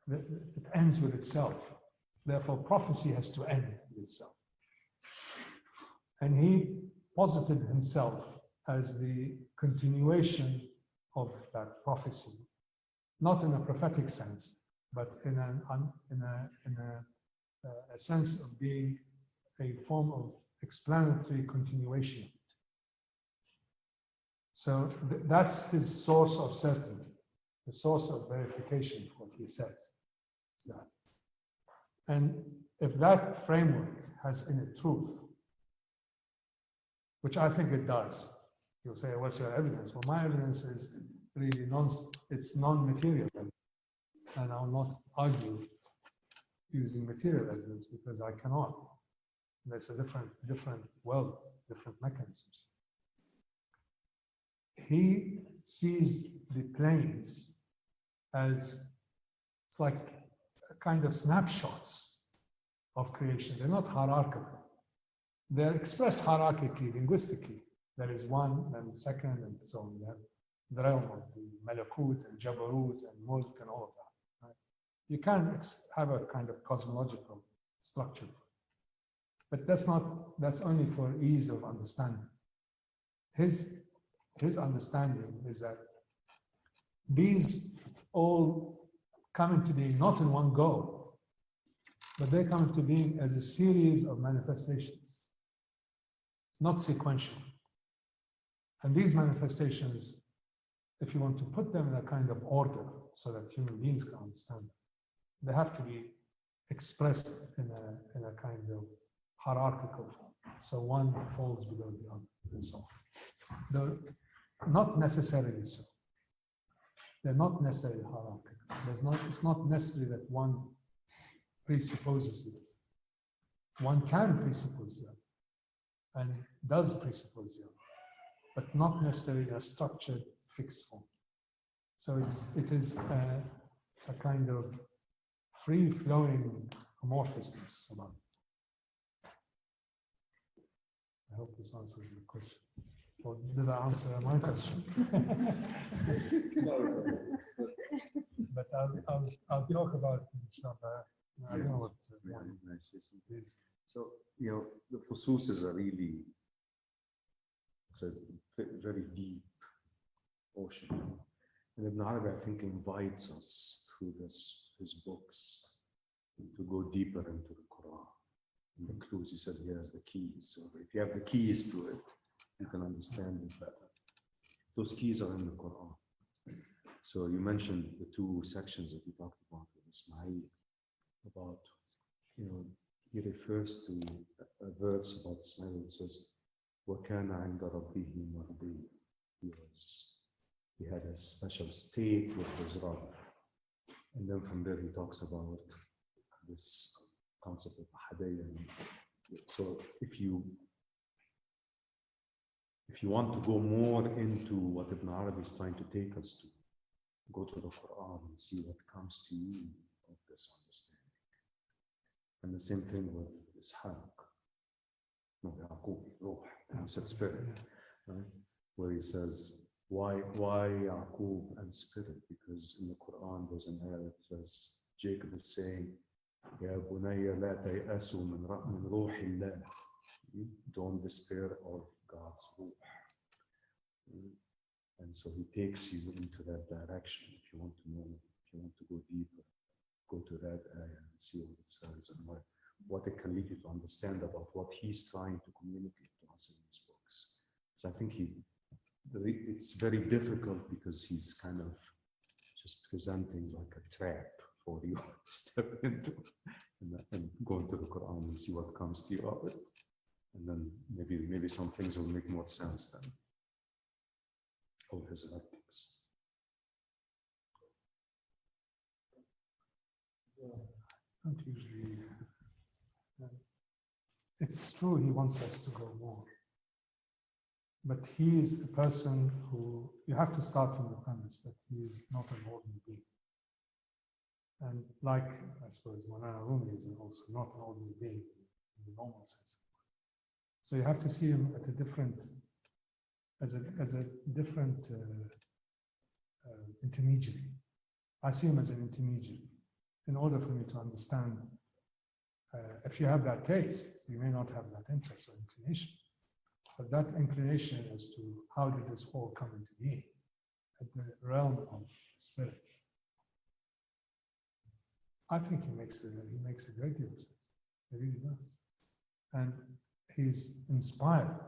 S1: it ends with itself. Therefore, prophecy has to end with itself. And he posited himself as the continuation of that prophecy, not in a prophetic sense, but in a sense of being a form of explanatory continuation. So that's his source of certainty, the source of verification for what he says. Is that. And if that framework has in it truth, which I think it does, you'll say, what's your evidence? Well, my evidence is really non-material, and I'll not argue using material evidence because I cannot. There's a different world, different mechanisms. He sees the planes as it's like a kind of snapshots of creation. They're not hierarchical. They're expressed hierarchically, linguistically. There is one and second and so on. You have the realm of the malakut and jabarut and mulk and all of that. Right? You can have a kind of cosmological structure, but that's only for ease of understanding. His understanding is that these all come into being not in one go, but they come into being as a series of manifestations. It's not sequential. And these manifestations, if you want to put them in a kind of order so that human beings can understand them, they have to be expressed in a kind of hierarchical form. So one falls below the other and so on. They're not necessarily so. They're not necessarily hierarchical. It's not necessary that one presupposes them. One can presuppose them. and does presuppose zero, but not necessarily a structured fixed form. So it is a kind of free-flowing amorphousness about it. I hope this answers your question. Or did I answer my question? But I'll talk about it, inshallah. I don't know what it is.
S2: So, you know, the Fusus is it's a very deep ocean. And Ibn Arabi, I think, invites us through his books to go deeper into the Quran. And the clues, he said, he has the keys. So if you have the keys to it, you can understand it better. Those keys are in the Quran. So you mentioned the two sections that we talked about with Ismail, about, you know, he refers to a verse about Ismail that says, وَكَانَ عِنْدَ رَبِّهِ مَرْضِيًّا. He had a special state with his Rabb. And then from there he talks about this concept of hadayya. So if you want to go more into what Ibn Arabi is trying to take us to, go to the Quran and see what comes to you of this understanding. And the same thing with Ishaq, no, Yaqub, Ruh, he said spirit, right? Where he says, why Yaqub and spirit? Because in the Quran there's an ayah that says, Jacob is saying, Ya bunayya la tay'asu min ruhillah. Don't despair of God's ruh. And so he takes you into that direction. If you want to know, if you want to go deeper, go to that ayah and see what it says and what it can lead you to understand about what he's trying to communicate to us in his books. So I think it's very difficult because he's kind of just presenting like a trap for you to step into and go into the Quran and see what comes to you of it. And then maybe some things will make more sense than all his ethics.
S1: Not usually. It's true he wants us to go more. But he is a person who, you have to start from the premise that he is not an ordinary being. And like, I suppose, Maulana Rumi is also not an ordinary being in the normal sense. So you have to see him at a different, as a different intermediary. I see him as an intermediary. In order for me to understand, if you have that taste, you may not have that interest or inclination. But that inclination as to how did this all come into being at the realm of spirit, I think he makes a great deal of sense. He really does. And he's inspired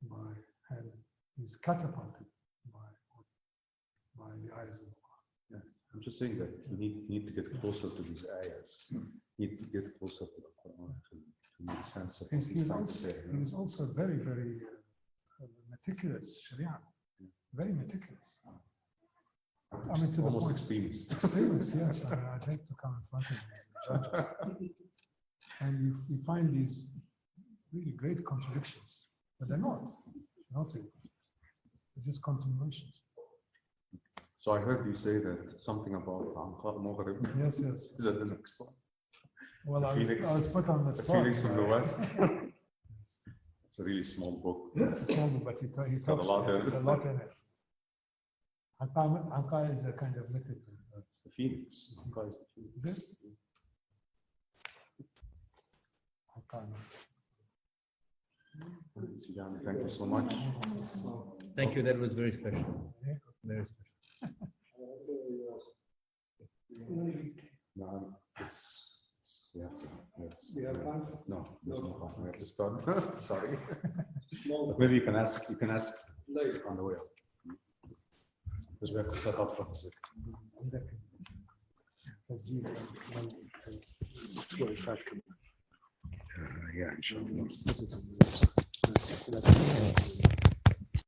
S1: by, and he's catapulted by the eyes of Allah.
S2: Yeah, I'm just saying that you need to get closer to these ayahs. You need to get closer to the Quran to make sense of what he's trying to say.
S1: He's also very, very meticulous, Sharia. Very meticulous. I mean, to
S2: almost
S1: the point,
S2: extremist.
S1: Extremist, yes. I'd hate to come in front of him as judges. And you find these really great contradictions, but they're not really. They're just continuations.
S2: So I heard you say that something about Anqa Maghrib.
S1: Yes.
S2: Is that the next one?
S1: Well, I was put on the
S2: The
S1: spot.
S2: Phoenix from the West. It's a really small book.
S1: It's small, but he
S2: got
S1: talks.
S2: a lot in it.
S1: There's a lot in it. Anqa is a kind of mythical.
S2: It's the Phoenix. Anqa is the Phoenix.
S1: Is it? Anqa.
S2: Sudani, thank you so much.
S7: Thank you. That was very special. Very special.
S2: No, we have to.
S3: We have time?
S2: No, there's no time. We have to start. Sorry. But maybe you can ask
S3: Later.
S2: on the way. Because we have to set up for the second. Yeah, inshallah.